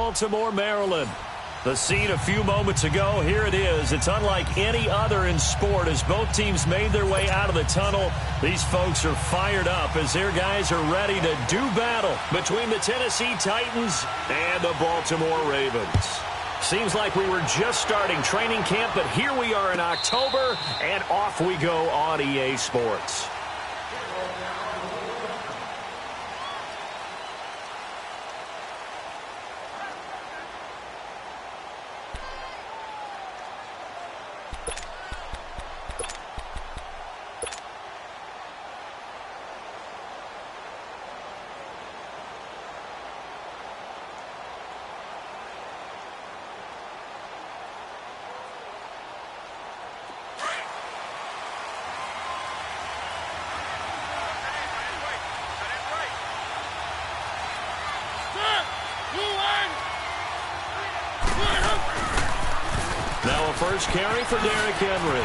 Baltimore, Maryland. The scene a few moments ago, here it is. It's unlike any other in sport as both teams made their way out of the tunnel. These folks are fired up as their guys are ready to do battle between the Tennessee Titans and the Baltimore Ravens. Seems like we were just starting training camp, but here we are in October, and off we go on EA Sports. Now a first carry for Derrick Henry.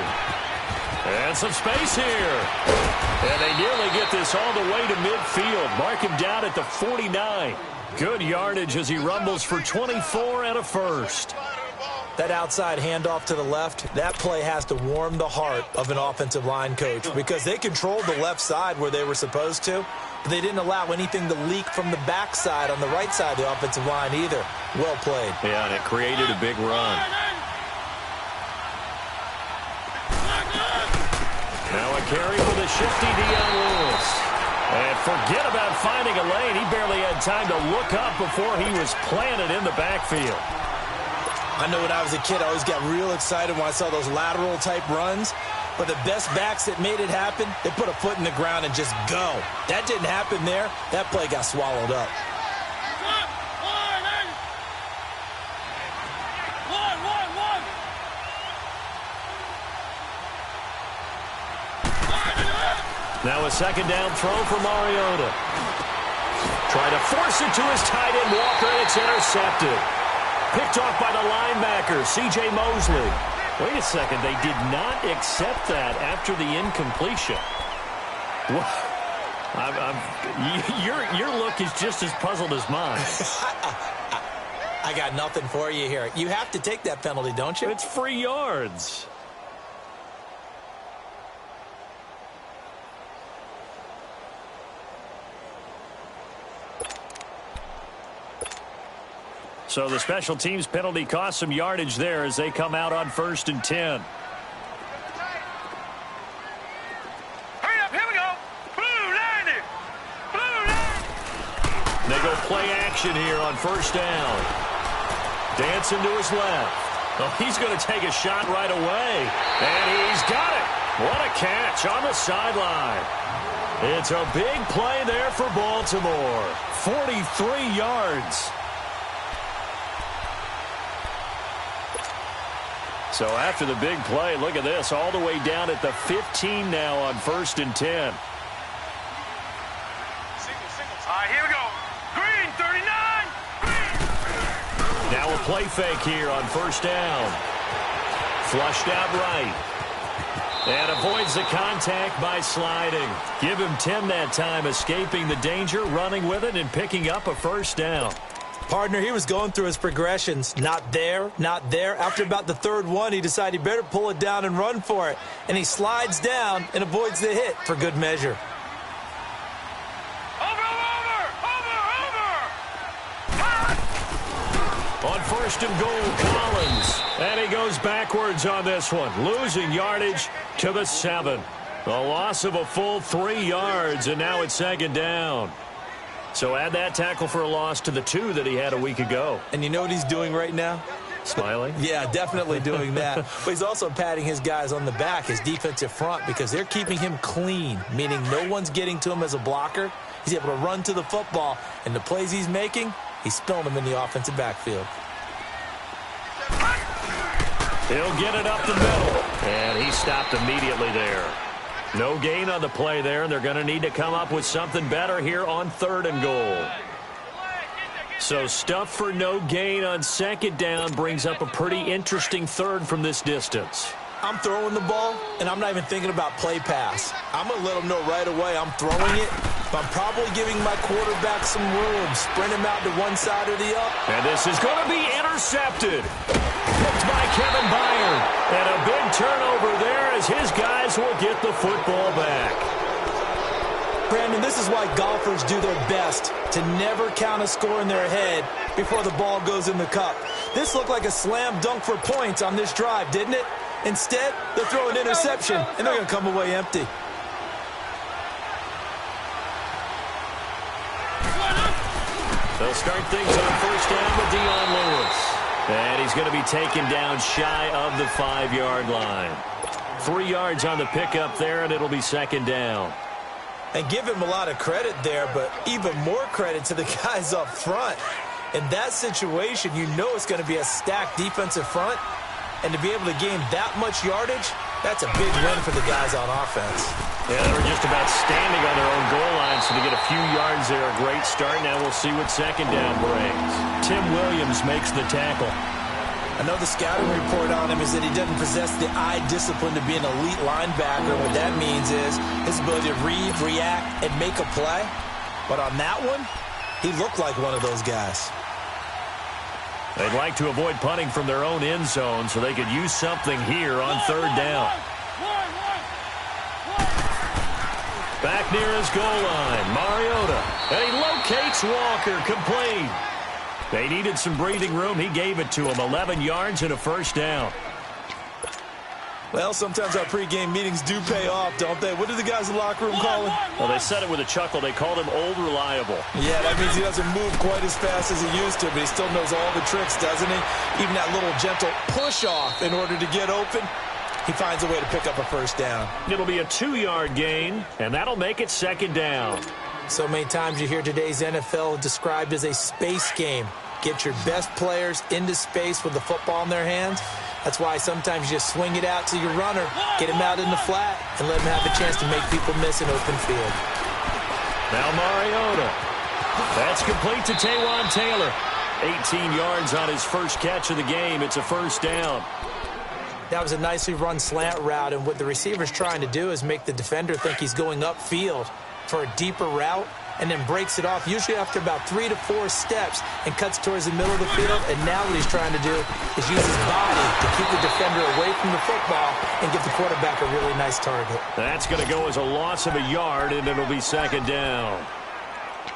And some space here. And they nearly get this all the way to midfield. Mark him down at the 49. Good yardage as he rumbles for 24 and a first. That outside handoff to the left, that play has to warm the heart of an offensive line coach because they controlled the left side where they were supposed to, but they didn't allow anything to leak from the backside on the right side of the offensive line either. Well played. Yeah, and it created a big run. Now a carry for the shifty Dion Lewis. And forget about finding a lane. He barely had time to look up before he was planted in the backfield. I know when I was a kid, I always got real excited when I saw those lateral-type runs. But the best backs that made it happen, they put a foot in the ground and just go. That didn't happen there. That play got swallowed up. Now a second down throw for Mariota. Try to force it to his tight end, Walker, and it's intercepted. Picked off by the linebacker, C.J. Mosley. Wait a second, they did not accept that after the incompletion. Your look is just as puzzled as mine. I got nothing for you here. You have to take that penalty, don't you? It's free yards. So the special teams penalty cost some yardage there as they come out on 1st and 10. Hurry up, here we go. Blue line it. Blue line. They go play action here on 1st down. Dancing to his left. Oh, he's going to take a shot right away. And he's got it. What a catch on the sideline. It's a big play there for Baltimore. 43 yards. So after the big play, look at this, all the way down at the 15 now on 1st and 10. All right, here we go. Green, 39. Green. Now a play fake here on 1st down. Flushed out right. And avoids the contact by sliding. Give him 10 that time, escaping the danger, running with it, and picking up a 1st down. Partner, he was going through his progressions. Not there, not there. After about the 3rd one, he decided he better pull it down and run for it. And he slides down and avoids the hit for good measure. Over. On 1st and goal, Collins. And he goes backwards on this one, losing yardage to the 7. A loss of a full 3 yards, and now it's 2nd down. So add that tackle for a loss to the 2 that he had a week ago. And you know what he's doing right now? Smiling? Yeah, definitely doing that. But he's also patting his guys on the back, his defensive front, because they're keeping him clean, meaning no one's getting to him as a blocker. He's able to run to the football, and the plays he's making, he's spilling them in the offensive backfield. He'll get it up the middle. And he stopped immediately there. No gain on the play there, and they're going to need to come up with something better here on 3rd and goal. So stuff for no gain on 2nd down brings up a pretty interesting 3rd from this distance. I'm throwing the ball, and I'm not even thinking about play pass. I'm going to let them know right away I'm throwing it, but I'm probably giving my quarterback some room. Sprint him out to one side or the other. And this is going to be intercepted. Picked by Kevin Byard. And a big turnover there as his guys will get the football back. Brandon, this is why golfers do their best to never count a score in their head before the ball goes in the cup. This looked like a slam dunk for points on this drive, didn't it? Instead, they'll throw an interception, and they're going to come away empty. They'll start things on first down with Dion Lewis. And he's going to be taken down shy of the 5-yard line. 3 yards on the pickup there, and it'll be second down. And give him a lot of credit there, but even more credit to the guys up front. In that situation, you know it's going to be a stacked defensive front. And to be able to gain that much yardage, that's a big win for the guys on offense. Yeah, they were just about standing on their own goal line, so to get a few yards there, a great start. Now we'll see what second down brings. Tim Williams makes the tackle. I know the scouting report on him is that he doesn't possess the eye discipline to be an elite linebacker. What that means is his ability to read, react, and make a play. But on that one, he looked like one of those guys. They'd like to avoid punting from their own end zone so they could use something here on third down. Back near his goal line, Mariota. And he locates Walker, complete. They needed some breathing room. He gave it to him. 11 yards and a first down. Well, sometimes our pregame meetings do pay off, don't they? What do the guys in the locker room call him? Well, they said it with a chuckle. They called him Old Reliable. Yeah, that means he doesn't move quite as fast as he used to, but he still knows all the tricks, doesn't he? Even that little gentle push-off in order to get open, he finds a way to pick up a first down. It'll be a 2-yard gain, and that'll make it second down. So many times you hear today's NFL described as a space game. Get your best players into space with the football in their hands. That's why sometimes you just swing it out to your runner, get him out in the flat, and let him have a chance to make people miss an open field. Now Mariota. That's complete to Taywan Taylor. 18 yards on his first catch of the game. It's a first down. That was a nicely run slant route, and what the receiver's trying to do is make the defender think he's going upfield for a deeper route, and then breaks it off, usually after about 3 to 4 steps, and cuts towards the middle of the field. And now what he's trying to do is use his body to keep the defender away from the football and give the quarterback a really nice target. That's going to go as a loss of a yard, and it'll be second down.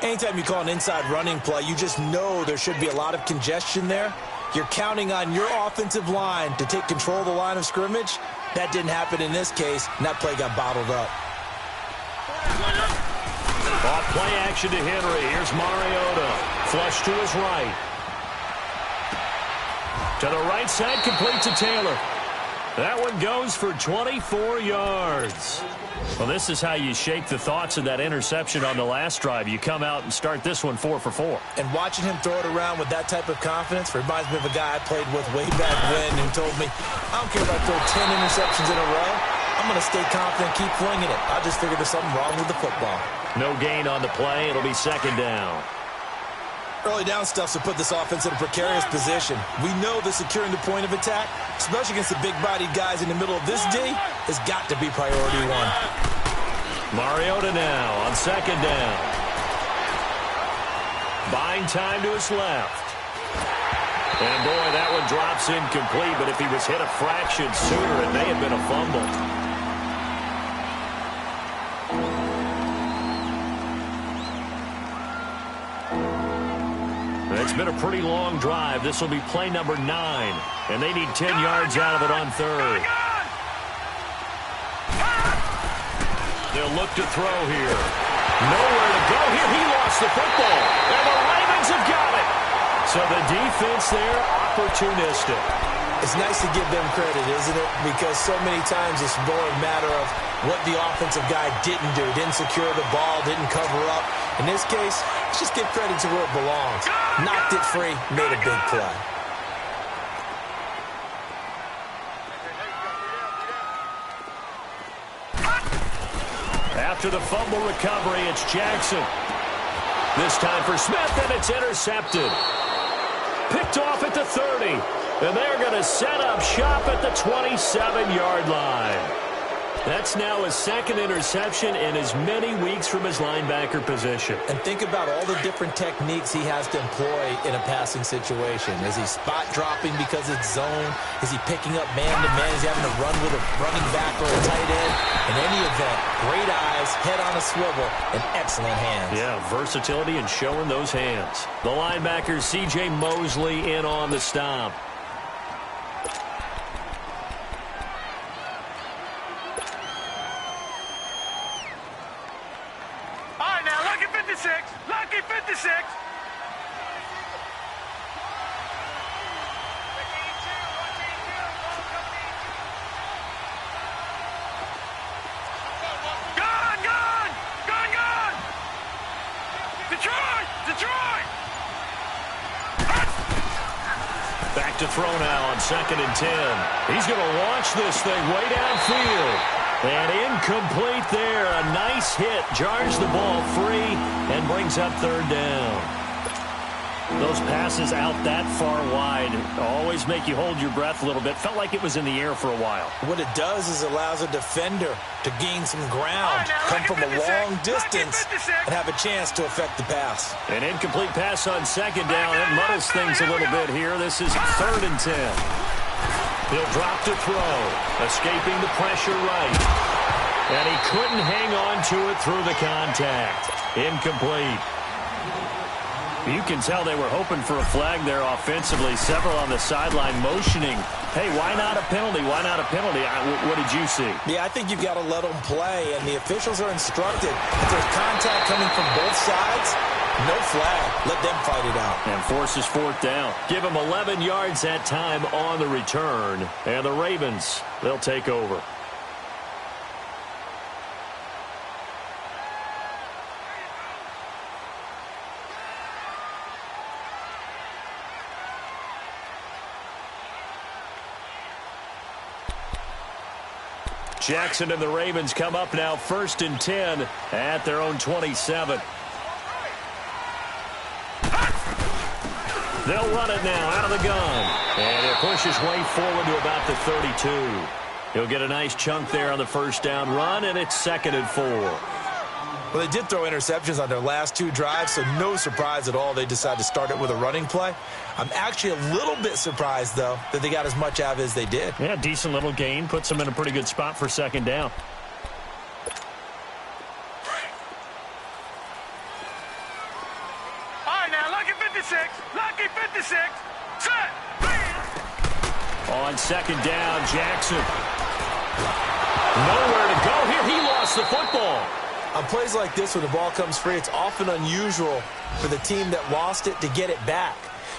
Anytime you call an inside running play, you just know there should be a lot of congestion there. You're counting on your offensive line to take control of the line of scrimmage. That didn't happen in this case, and that play got bottled up. Off play action to Henry. Here's Mariota. Flush to his right. To the right side, complete to Taylor. That one goes for 24 yards. Well, this is how you shake the thoughts of that interception on the last drive. You come out and start this one 4 for 4. And watching him throw it around with that type of confidence reminds me of a guy I played with way back when who told me, I don't care if I throw 10 interceptions in a row. I'm going to stay confident, keep flinging it. I just figured there's something wrong with the football. No gain on the play. It'll be second down. Early down stuffs will put this offense in a precarious position. We know that securing the point of attack, especially against the big-bodied guys in the middle of this D, has got to be priority one. Mariota now on second down. Buying time to his left. And, boy, that one drops incomplete, but if he was hit a fraction sooner, it may have been a fumble. It's been a pretty long drive. This will be play number 9, and they need 10 yards out of it on third. They'll look to throw here. Nowhere to go here. He lost the football, and the Ravens have got it. So the defense there, opportunistic. It's nice to give them credit, isn't it? Because so many times it's more a matter of what the offensive guy didn't do. Didn't secure the ball, didn't cover up. In this case, let's just give credit to where it belongs. Knocked it free, made a big play. After the fumble recovery, it's Jackson. This time for Smith, and it's intercepted. picked off at the 30. And they're going to set up shop at the 27-yard line. That's now his second interception in as many weeks from his linebacker position. And think about all the different techniques he has to employ in a passing situation. Is he spot dropping because it's zone? Is he picking up man-to-man? Is he having to run with a running back or a tight end? In any event, great eyes, head on a swivel, and excellent hands. Yeah, versatility and showing those hands. The linebacker, C.J. Mosley, in on the stop. Lucky 56. Gone. Detroit. Back to throw now on 2nd and 10. He's going to launch this thing way downfield. And incomplete there. A nice hit. Jars the ball free and brings up 3rd down. Those passes out that far wide always make you hold your breath a little bit. Felt like it was in the air for a while. What it does is allows a defender to gain some ground, come from a long distance, and have a chance to affect the pass. An incomplete pass on 2nd down. It muddles things a little bit here. This is 3rd and 10. He'll drop to throw, escaping the pressure right. And he couldn't hang on to it through the contact. Incomplete. You can tell they were hoping for a flag there offensively. Several on the sideline motioning, hey, why not a penalty? Why not a penalty? What did you see? Yeah, I think you've got to let them play, and the officials are instructed. If there's contact coming from both sides, no flag. Let them fight it out. And forces 4th down. Give them 11 yards that time on the return. And the Ravens, they'll take over. Jackson and the Ravens come up now 1st and 10 at their own 27. They'll run it now out of the gun. And it pushes way forward to about the 32. He'll get a nice chunk there on the 1st down run, and it's 2nd and 4. Well, they did throw interceptions on their last 2 drives, so no surprise at all they decided to start it with a running play. I'm actually a little bit surprised, though, that they got as much out of it as they did. Yeah, decent little gain. Puts them in a pretty good spot for 2nd down. All right, now, Lucky 56. Set. On 2nd down, Jackson. Nowhere to go here. He lost the football. On plays like this, when the ball comes free, it's often unusual for the team that lost it to get it back.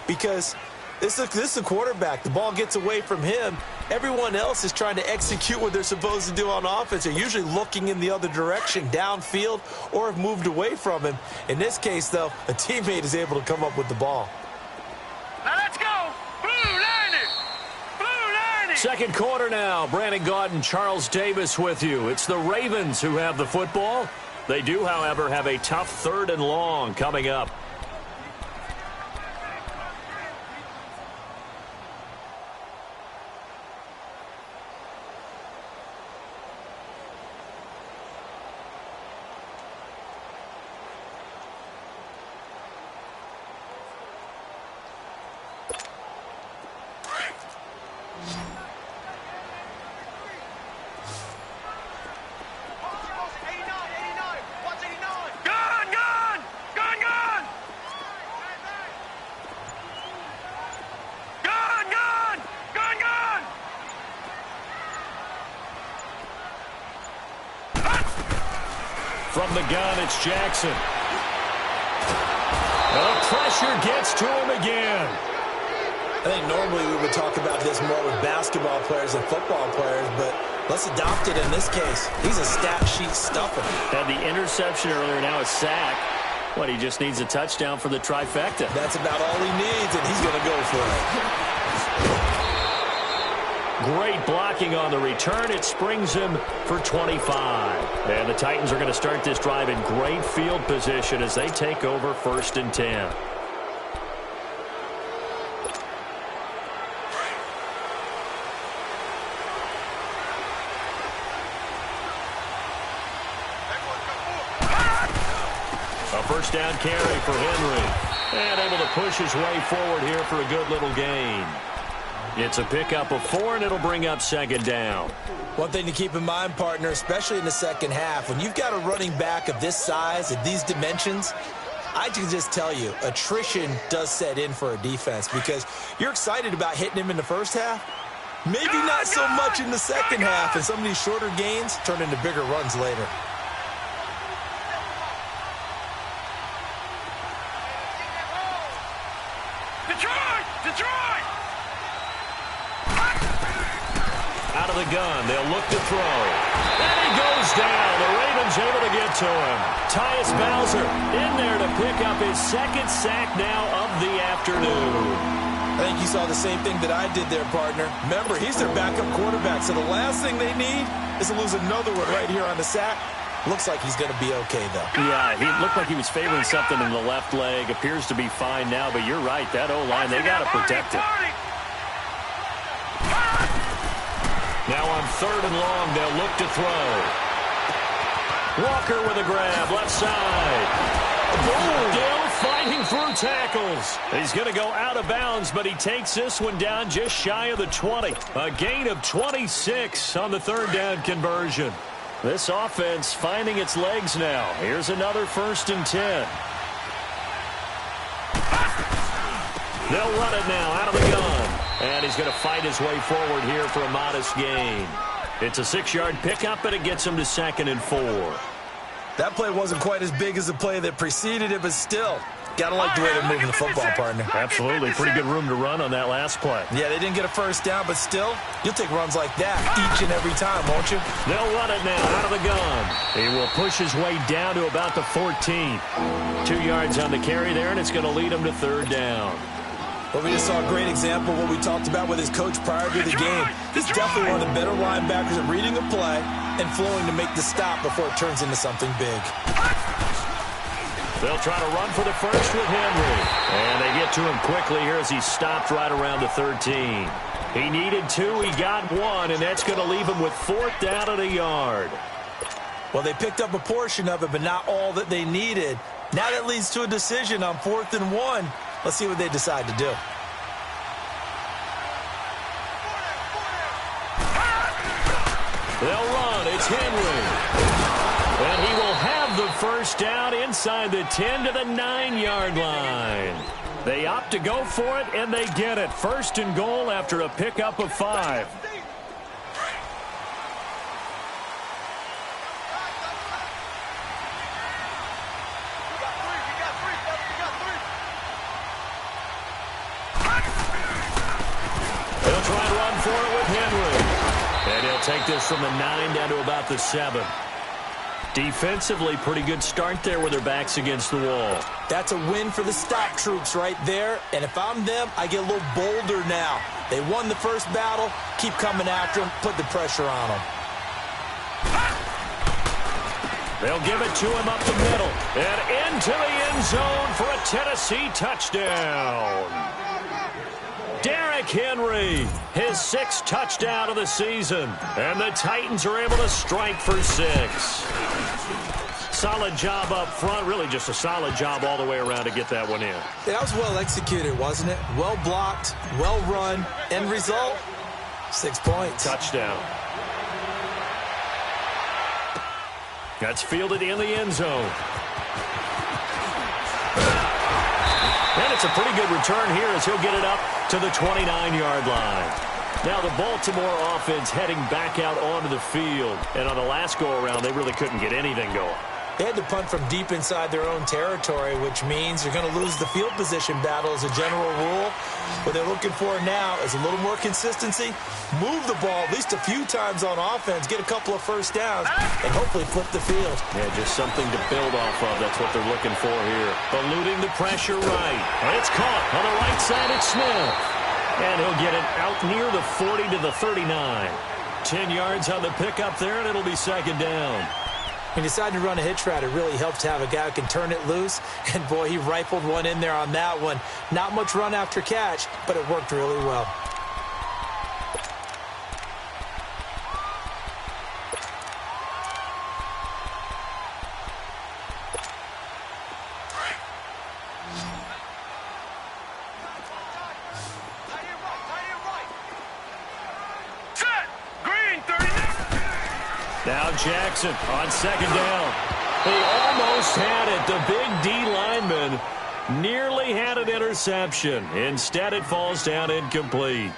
Because this is the quarterback. The ball gets away from him. Everyone else is trying to execute what they're supposed to do on offense. They're usually looking in the other direction, downfield, or have moved away from him. In this case, though, a teammate is able to come up with the ball. Now let's go. Blue line it. 2nd quarter now. Brandon Gaudin, Charles Davis with you. It's the Ravens who have the football. They do, however, have a tough 3rd and long coming up. From the gun, it's Jackson. The pressure gets to him again. I think normally we would talk about this more with basketball players than football players, but let's adopt it in this case. He's a stat sheet stuffer. Had the interception earlier, now a sack. What, he just needs a touchdown for the trifecta. That's about all he needs, and he's going to go for it. Great blocking on the return. It springs him for 25. And the Titans are going to start this drive in great field position as they take over 1st and 10. first down carry for Henry. And able to push his way forward here for a good little gain. It's a pickup of 4, and it'll bring up second down. One thing to keep in mind, partner, especially in the second half, when you've got a running back of this size, of these dimensions, I can just tell you, attrition does set in for a defense because you're excited about hitting him in the first half. Maybe not so much in the second half, and some of these shorter gains turn into bigger runs later. Detroit! Out of the gun, they'll look to throw. And he goes down. The Ravens able to get to him. Tyus Bowser in there to pick up his second sack now of the afternoon. I think you saw the same thing that I did there, partner. Remember, he's their backup quarterback, so the last thing they need is to lose another one right here on the sack. Looks like he's going to be okay, though. Yeah, he looked like he was favoring something in the left leg. Appears to be fine now, but you're right. That O-line, they got to protect it. Now on 3rd and long, they'll look to throw. Walker with a grab, left side. Still fighting through tackles. He's going to go out of bounds, but he takes this one down just shy of the 20. A gain of 26 on the 3rd down conversion. This offense finding its legs now. Here's another 1st and 10. They'll run it now out of the gun. And he's going to fight his way forward here for a modest gain. It's a 6-yard pickup, and it gets him to 2nd and 4. That play wasn't quite as big as the play that preceded it, but still, gotta like the way they're moving the football, partner. Absolutely. Pretty good room to run on that last play. Yeah, they didn't get a first down, but still, you'll take runs like that each and every time, won't you? They'll run it now out of the gun. He will push his way down to about the 14. 2 yards on the carry there, and it's going to lead him to 3rd down. Well, we just saw a great example of what we talked about with his coach prior to the game. He's definitely one of the better linebackers at reading a play and flowing to make the stop before it turns into something big. They'll try to run for the first with Henry. And they get to him quickly here as he stopped right around the 13. He needed 2, he got 1, and that's going to leave him with 4th down at a yard. Well, they picked up a portion of it, but not all that they needed. Now that leads to a decision on 4th and 1. Let's see what they decide to do. They'll run. It's Henry. And he will have the first down inside the 10 to the 9-yard line. They opt to go for it, and they get it. 1st and goal after a pickup of 5. Take this from the 9 down to about the 7. Defensively, pretty good start there with their backs against the wall. That's a win for the stop troops right there. And if I'm them, I get a little bolder now. They won the first battle. Keep coming after them. Put the pressure on them. They'll give it to him up the middle. And into the end zone for a Tennessee touchdown. Derrick Henry, his 6th touchdown of the season. And the Titans are able to strike for 6. Solid job up front. Really just a solid job all the way around to get that one in. That was well executed, wasn't it? Well blocked, well run. End result, 6 points. Touchdown. That's fielded in the end zone. And it's a pretty good return here as he'll get it up to the 29-yard line. Now the Baltimore offense heading back out onto the field. And on the last go-around, they really couldn't get anything going. They had to punt from deep inside their own territory, which means you're going to lose the field position battle as a general rule. What they're looking for now is a little more consistency, move the ball at least a few times on offense, get a couple of first downs, and hopefully flip the field. Yeah, just something to build off of. That's what they're looking for here. Eluding the pressure right. And it's caught on the right side. It's Smith. And he'll get it out near the 40 to the 39. 10 yards on the pickup there, and it'll be 2nd down. When you decide to run a hitch route, it really helps to have a guy who can turn it loose. And, boy, he rifled one in there on that one. Not much run after catch, but it worked really well. Now Jackson on second down. He almost had it. The big D lineman nearly had an interception. Instead, it falls down incomplete.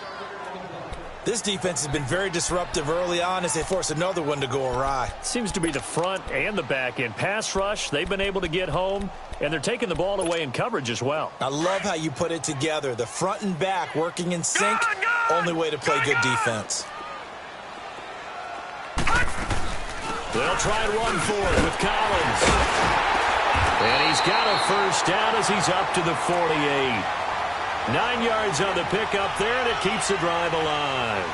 This defense has been very disruptive early on as they force another one to go awry. Seems to be the front and the back end. Pass rush, they've been able to get home, and they're taking the ball away in coverage as well. I love how you put it together. The front and back working in sync. Only way to play good defense. They'll try and run for it with Collins. And he's got a first down as he's up to the 48. 9 yards on the pickup there, and it keeps the drive alive.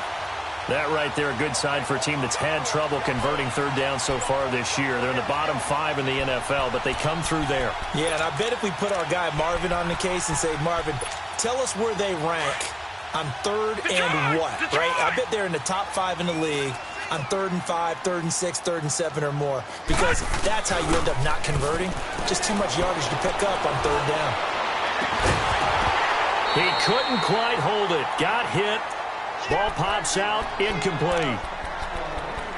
That right there, a good sign for a team that's had trouble converting third down so far this year. They're in the bottom 5 in the NFL, but they come through there. Yeah, and I bet if we put our guy Marvin on the case and say, Marvin, tell us where they rank on third and what, right? I bet they're in the top 5 in the league on 3rd and 5, 3rd and 6, 3rd and 7 or more, because that's how you end up not converting. Just too much yardage to pick up on third down. He couldn't quite hold it. Got hit. Ball pops out. Incomplete.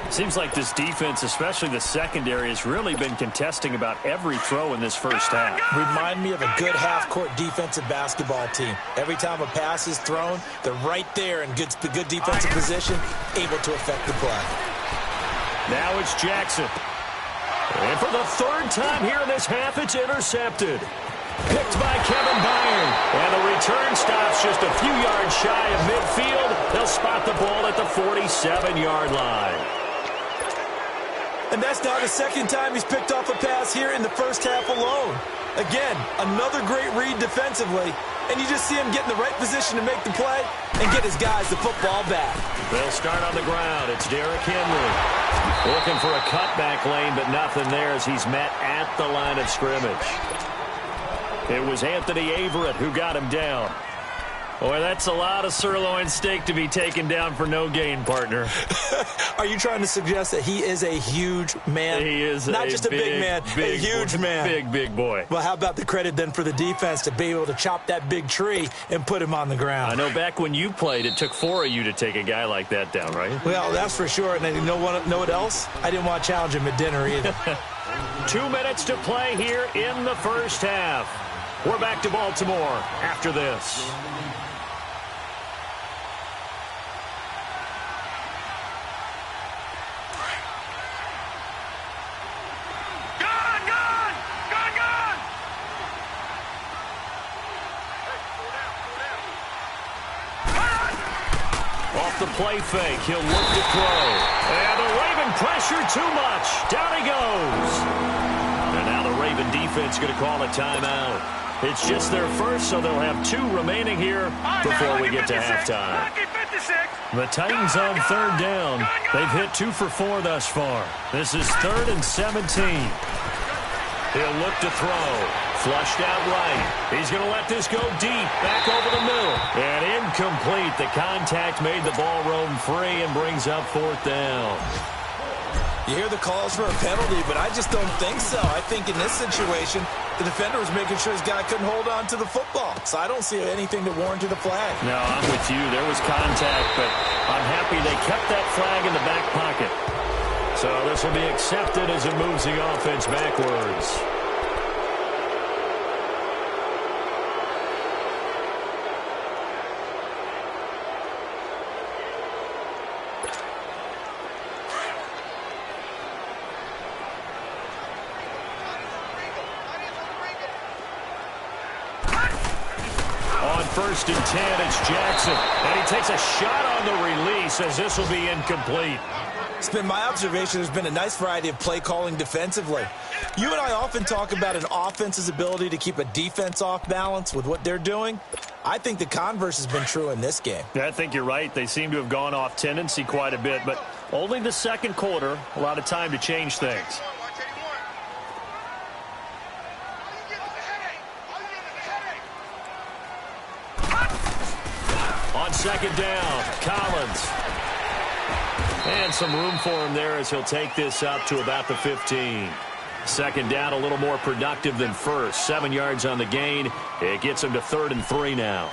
Seems like this defense, especially the secondary, has really been contesting about every throw in this first half. Remind me of a good half-court defensive basketball team. Every time a pass is thrown, they're right there in good defensive position, able to affect the play. Now it's Jackson. And for the 3rd time here in this half, it's intercepted. Picked by Kevin Byron. And the return stops just a few yards shy of midfield. They'll spot the ball at the 47-yard line. And that's now the 2nd time he's picked off a pass here in the first half alone. Again, another great read defensively. And you just see him get in the right position to make the play and get his guys the football back. They'll start on the ground. It's Derrick Henry. Looking for a cutback lane, but nothing there as he's met at the line of scrimmage. It was Anthony Averett who got him down. Boy, that's a lot of sirloin steak to be taken down for no gain, partner. Are you trying to suggest that he is a huge man? He is not just a big man, a huge man. Big boy. Well, how about the credit then for the defense to be able to chop that big tree and put him on the ground? I know back when you played, it took 4 of you to take a guy like that down, right? Well, that's for sure. And then you know what else? I didn't want to challenge him at dinner either. 2 minutes to play here in the first half. We're back to Baltimore after this. Off the play fake, he'll look to throw. And the Raven pressure too much. Down he goes. And now the Raven defense going to call a timeout. It's just their first, so they'll have 2 remaining here before we get to halftime. The Titans on 3rd down. They've hit 2 for 4 thus far. This is 3rd and 17. He'll look to throw. Flushed out right. He's going to let this go deep. Back over the middle. And incomplete. The contact made the ball roam free and brings up 4th down. You hear the calls for a penalty, but I just don't think so. I think in this situation, the defender was making sure his guy couldn't hold on to the football. So I don't see anything to warrant the flag. No, I'm with you. There was contact, but I'm happy they kept that flag in the back pocket. So this will be accepted as it moves the offense backwards. First and 10, it's Jackson. And he takes a shot on the release as this will be incomplete. It's been my observation there's been a nice variety of play calling defensively. You and I often talk about an offense's ability to keep a defense off balance with what they're doing. I think the converse has been true in this game. I think you're right. They seem to have gone off tendency quite a bit, but only the 2nd quarter, a lot of time to change things. On 2nd down, Collins. And some room for him there as he'll take this up to about the 15. 2nd down, a little more productive than first. 7 yards on the gain. It gets him to 3rd and 3 now.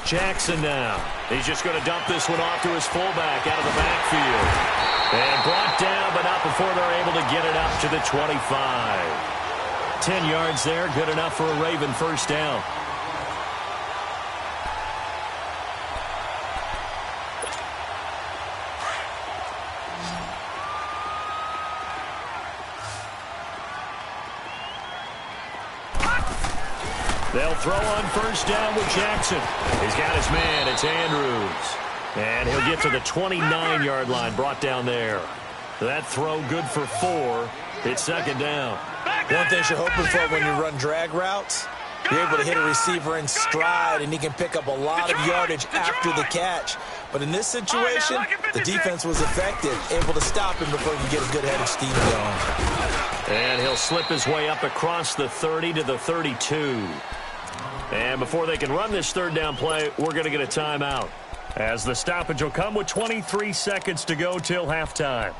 Jackson now. He's just going to dump this one off to his fullback out of the backfield. And brought down, but not before they're able to get it up to the 25. 10 yards there, good enough for a Raven first down. They'll throw on first down with Jackson. He's got his man. It's Andrews. And he'll get to the 29-yard line, brought down there. That throw good for 4. It's second down. One thing you're hoping for when you run drag routes, you're able to hit a receiver in stride, and he can pick up a lot of yardage after the catch. But in this situation, the defense was effective, able to stop him before he could get a good head of steam going. And he'll slip his way up across the 30 to the 32. And before they can run this third down play, we're going to get a timeout, as the stoppage will come with 23 seconds to go till halftime.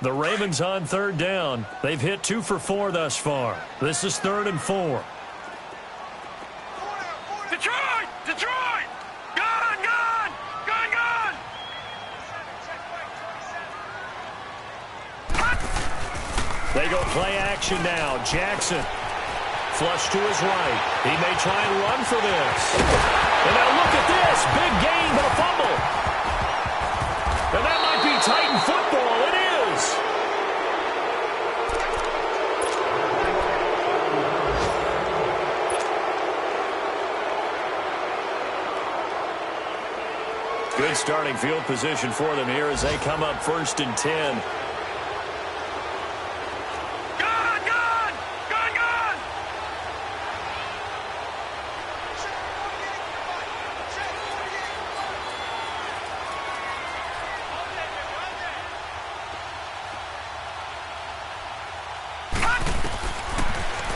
The Ravens on third down. They've hit 2 for 4 thus far. This is 3rd and 4. Detroit! Detroit! Gone! Gone! Gone! Gone! They go play action now. Jackson. Flush to his right. He may try and run for this. And now look at this. Big gain, but a fumble. And that might be Titan football. It is. Good starting field position for them here as they come up 1st and 10.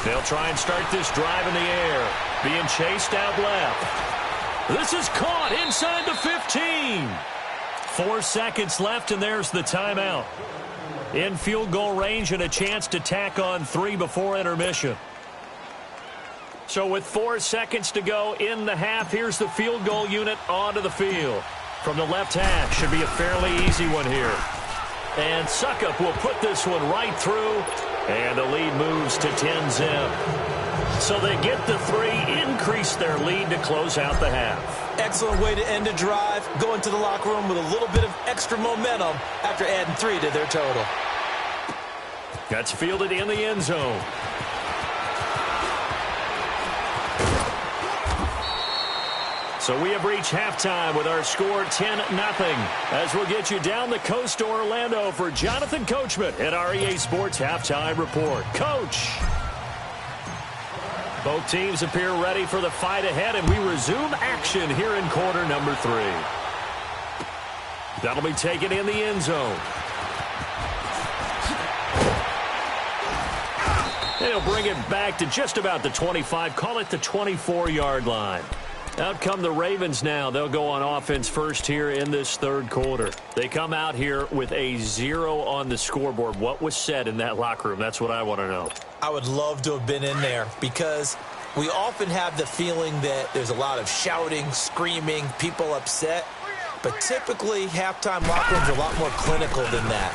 They'll try and start this drive in the air. Being chased out left. This is caught inside the 15. 4 seconds left, and there's the timeout. In field goal range and a chance to tack on 3 before intermission. So with 4 seconds to go in the half, here's the field goal unit onto the field. From the left hash, should be a fairly easy one here. And Suckup will put this one right through. And the lead moves to 10-zip. So they get the 3, increase their lead to close out the half. Excellent way to end a drive. Go into the locker room with a little bit of extra momentum after adding 3 to their total. That's fielded in the end zone. So we have reached halftime with our score 10-0. As we'll get you down the coast to Orlando for Jonathan Coachman at our EA Sports Halftime Report. Coach! Both teams appear ready for the fight ahead, and we resume action here in quarter number 3. That'll be taken in the end zone. They'll bring it back to just about the 25, call it the 24-yard line. Out come the Ravens now. They'll go on offense first here in this third quarter. They come out here with a 0 on the scoreboard. What was said in that locker room? That's what I want to know. I would love to have been in there because we often have the feeling that there's a lot of shouting, screaming, people upset. But typically, halftime locker rooms are a lot more clinical than that.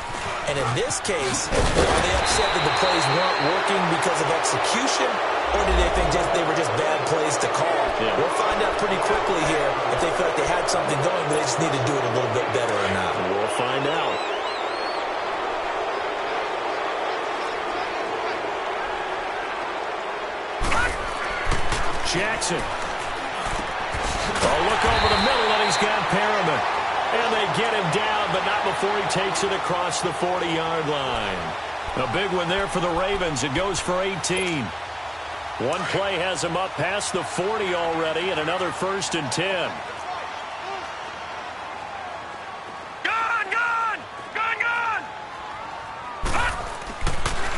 And in this case, are they upset that the plays weren't working because of execution? Or did they think they were just bad plays to call? Yeah. We'll find out pretty quickly here if they felt they had something going, but they just need to do it a little bit better or not. We'll find out. Jackson. Oh, look over the middle, and he's got Perriman. And they get him down, but not before he takes it across the 40-yard line. A big one there for the Ravens. It goes for 18. One play has him up past the 40 already, and another 1st and 10. Gone! Gone! Gone! Gone!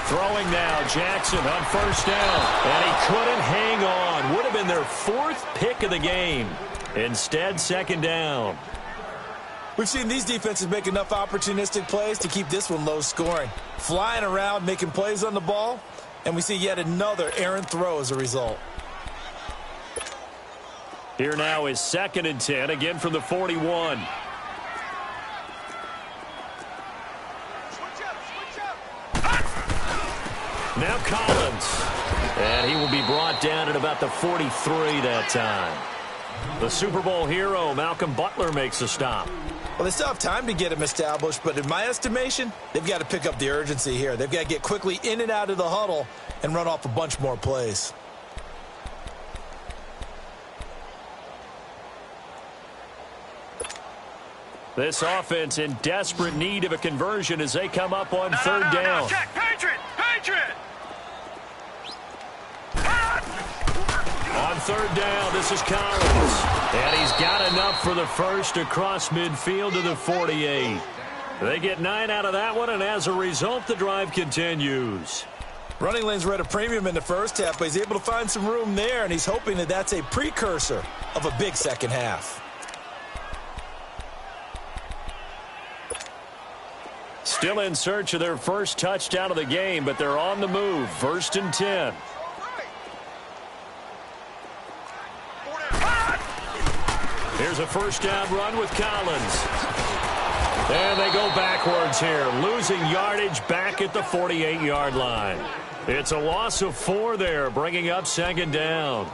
Throwing now, Jackson on first down. And he couldn't hang on. Would have been their 4th pick of the game. Instead, second down. We've seen these defenses make enough opportunistic plays to keep this one low scoring. Flying around, making plays on the ball. And we see yet another errant throw as a result. Here now is 2nd and 10, again from the 41. Now Collins. And he will be brought down at about the 43 that time. The Super Bowl hero, Malcolm Butler, makes a stop. Well, they still have time to get him established, but in my estimation, they've got to pick up the urgency here. They've got to get quickly in and out of the huddle and run off a bunch more plays. This offense in desperate need of a conversion as they come up on third down. No, check, Patriot! Patriot! On third down, this is Collins. And he's got enough for the first across midfield to the 48. They get 9 out of that one, and as a result, the drive continues. Running lanes were at a premium in the first half, but he's able to find some room there, and he's hoping that that's a precursor of a big second half. Still in search of their first touchdown of the game, but they're on the move. 1st and 10. Here's a first down run with Collins. And they go backwards here, losing yardage back at the 48-yard line. It's a loss of 4 there, bringing up 2nd down.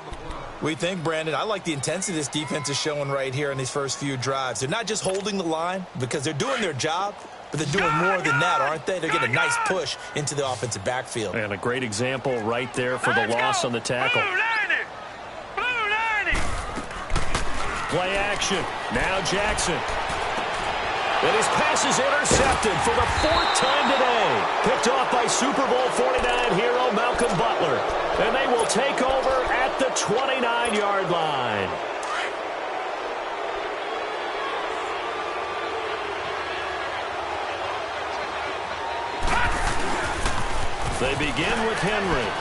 We think, Brandon, I like the intensity this defense is showing right here in these first few drives. They're not just holding the line because they're doing their job, but they're doing more than that, aren't they? They're getting a nice push into the offensive backfield. And a great example right there for the loss on the tackle. Play action. Now Jackson. And his pass is intercepted for the 4th time today. Picked off by Super Bowl 49 hero Malcolm Butler. And they will take over at the 29-yard line. They begin with Henry.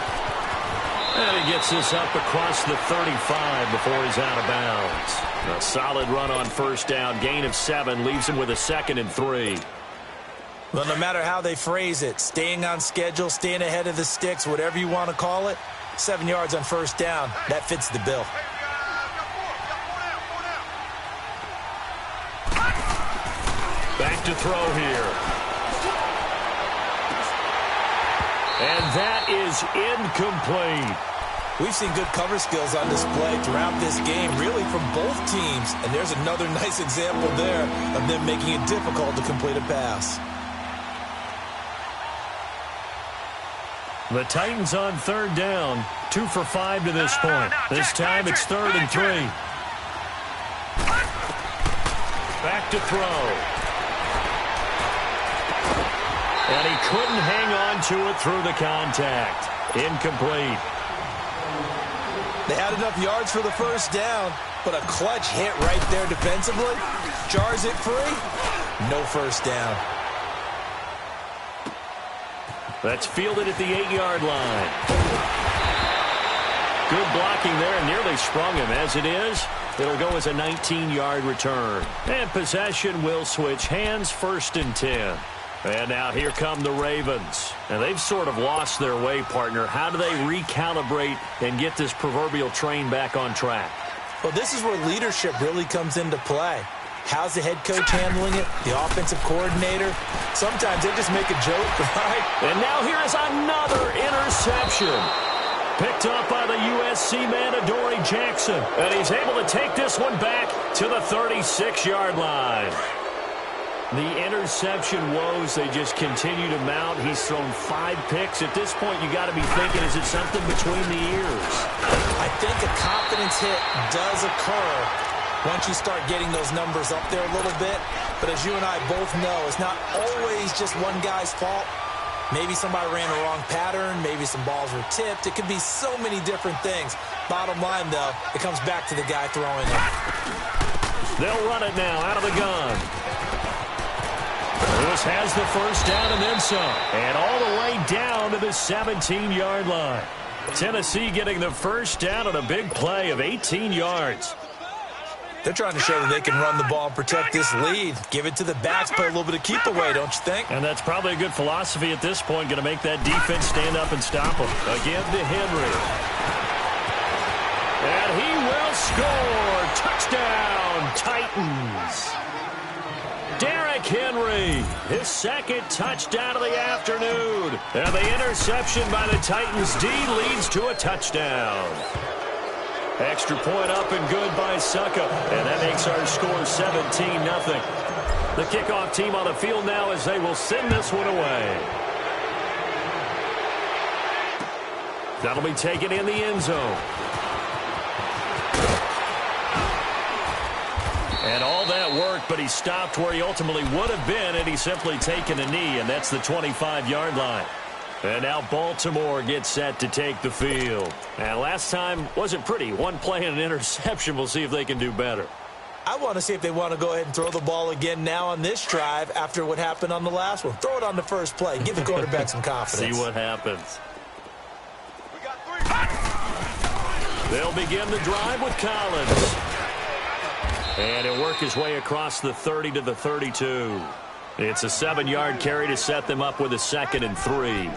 And he gets this up across the 35 before he's out of bounds. A solid run on first down. Gain of 7 leaves him with a 2nd and 3. Well, no matter how they phrase it, staying on schedule, staying ahead of the sticks, whatever you want to call it, 7 yards on first down, that fits the bill. Back to throw here. And that is incomplete. We've seen good cover skills on display throughout this game, really from both teams. And there's another nice example there of them making it difficult to complete a pass. The Titans on third down, 2 for 5 to this point. This time it's 3rd and 3. Back to throw. And he couldn't hang on to it through the contact. Incomplete. They had enough yards for the first down, but a clutch hit right there defensively. Jars it free. No first down. That's fielded at the 8-yard line. Good blocking there, and nearly sprung him. As it is, it'll go as a 19-yard return. And possession will switch hands. 1st and 10. And now here come the Ravens. And they've sort of lost their way, partner. How do they recalibrate and get this proverbial train back on track? Well, this is where leadership really comes into play. How's the head coach handling it? The offensive coordinator? Sometimes they just make a joke, right? And now here is another interception. Picked up by the USC man, Adoree Jackson. And he's able to take this one back to the 36-yard line. The interception woes, they just continue to mount. He's thrown 5 picks. At this point, you got to be thinking, is it something between the ears? I think a confidence hit does occur once you start getting those numbers up there a little bit. But as you and I both know, it's not always just one guy's fault. Maybe somebody ran a wrong pattern. Maybe some balls were tipped. It could be so many different things. Bottom line, though, it comes back to the guy throwing it. They'll run it now out of the gun. Lewis has the first down and then some. And all the way down to the 17-yard line. Tennessee getting the first down on a big play of 18 yards. They're trying to show that they can run the ball and protect this lead. Give it to the backs, play a little bit of keep away, don't you think? And that's probably a good philosophy at this point, going to make that defense stand up and stop them. Again to Henry. And he will score. Touchdown, Titans. Derrick Henry, his second touchdown of the afternoon. And the interception by the Titans D leads to a touchdown. Extra point up and good by Succa. And that makes our score 17-0. The kickoff team on the field now as they will send this one away. That'll be taken in the end zone. And all that work, but he stopped where he ultimately would have been had he simply taken a knee, and that's the 25-yard line. And now Baltimore gets set to take the field. And last time wasn't pretty. One play and an interception. We'll see if they can do better. I want to see if they want to go ahead and throw the ball again now on this drive after what happened on the last one. Throw it on the first play. Give the quarterback some confidence. See what happens. They'll begin the drive with Collins. And he'll work his way across the 30 to the 32. It's a 7-yard carry to set them up with a 2nd and 3.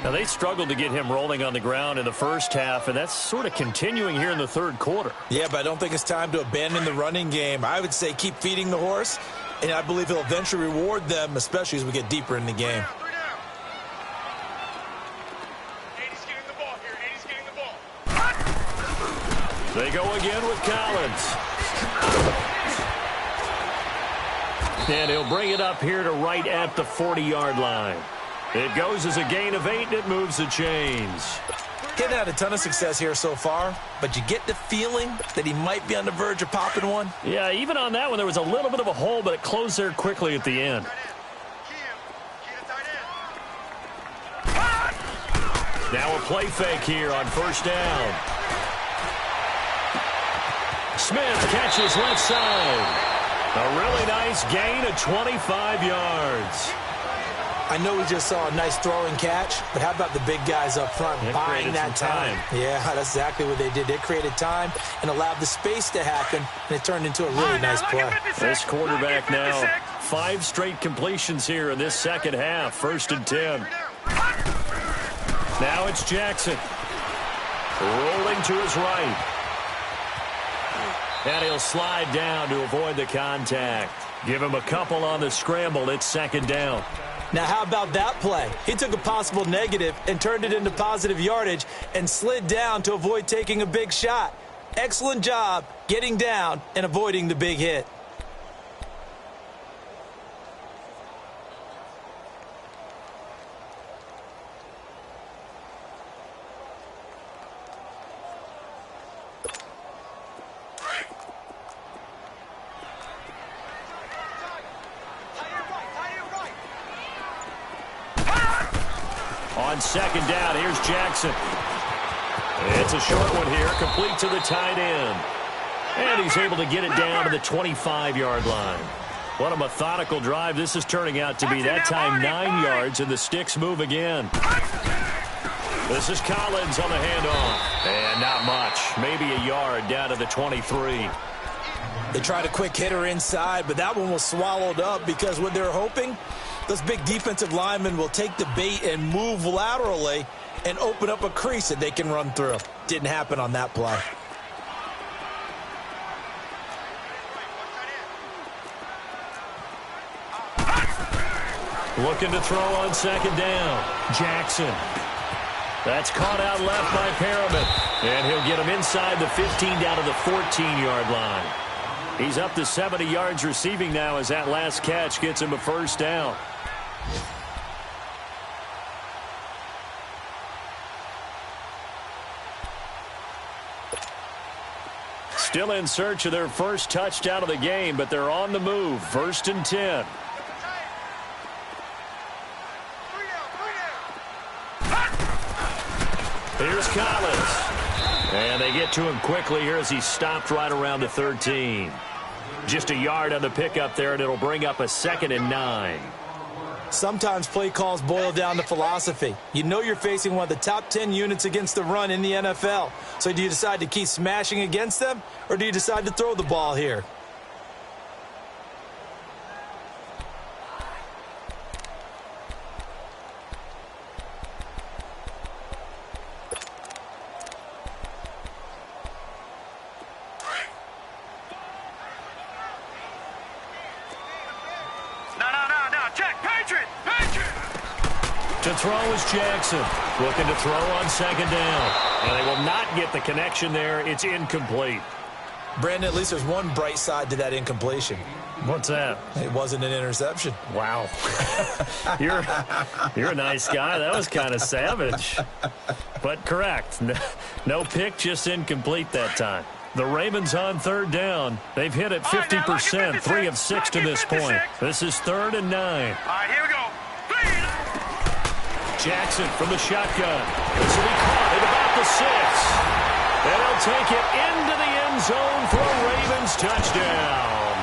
Now, they struggled to get him rolling on the ground in the first half, and that's sort of continuing here in the third quarter. Yeah, but I don't think it's time to abandon the running game. I would say keep feeding the horse, and I believe he'll eventually reward them, especially as we get deeper in the game. They go again with Collins. And he'll bring it up here to right at the 40-yard line. It goes as a gain of 8, and it moves the chains. Getting had a ton of success here so far, but you get the feeling that he might be on the verge of popping one. Yeah, even on that one, there was a little bit of a hole, but it closed there quickly at the end. Now a play fake here on first down. Smith catches left side. A really nice gain of 25 yards. I know we just saw a nice throw and catch, but how about the big guys up front buying that time? Yeah, that's exactly what they did. They created time and allowed the space to happen, and it turned into a really nice play. This quarterback now, 5 straight completions here in this second half, 1st and 10. Now it's Jackson. Rolling to his right. And he'll slide down to avoid the contact. Give him a couple on the scramble. It's 2nd down. Now, how about that play? He took a possible negative and turned it into positive yardage and slid down to avoid taking a big shot. Excellent job getting down and avoiding the big hit. On 2nd down, here's Jackson. It's a short one here, complete to the tight end. And he's able to get it down to the 25-yard line. What a methodical drive this is turning out to be. That time 9 yards, and the sticks move again. This is Collins on the handoff. And not much, maybe a yard down to the 23. They tried a quick hitter inside, but that one was swallowed up because what they're hoping, those big defensive linemen will take the bait and move laterally and open up a crease that they can run through. Didn't happen on that play. Looking to throw on 2nd down. Jackson. That's caught out left by Perriman. And he'll get him inside the 15 down to the 14-yard line. He's up to 70 yards receiving now as that last catch gets him a 1st down. Still in search of their first touchdown of the game, but they're on the move. 1st and 10. Here's Collins. And they get to him quickly here as he stopped right around the 13. Just a yard on the pickup there, and it'll bring up a 2nd and 9. Sometimes play calls boil down to philosophy. You know you're facing one of the top 10 units against the run in the NFL. So do you decide to keep smashing against them, or do you decide to throw the ball here? throw is Jackson. Looking to throw on second down. And they will not get the connection there. It's incomplete. Brandon, at least there's one bright side to that incompletion. What's that? It wasn't an interception. Wow. You're a nice guy. That was kind of savage. But correct. No pick, just incomplete that time. The Ravens on third down. They've hit it 50%, 3 of 6 to this point. This is 3rd and 9. All right, here we go. Jackson from the shotgun. This will be caught at about the 6. And he'll take it into the end zone for a Ravens touchdown.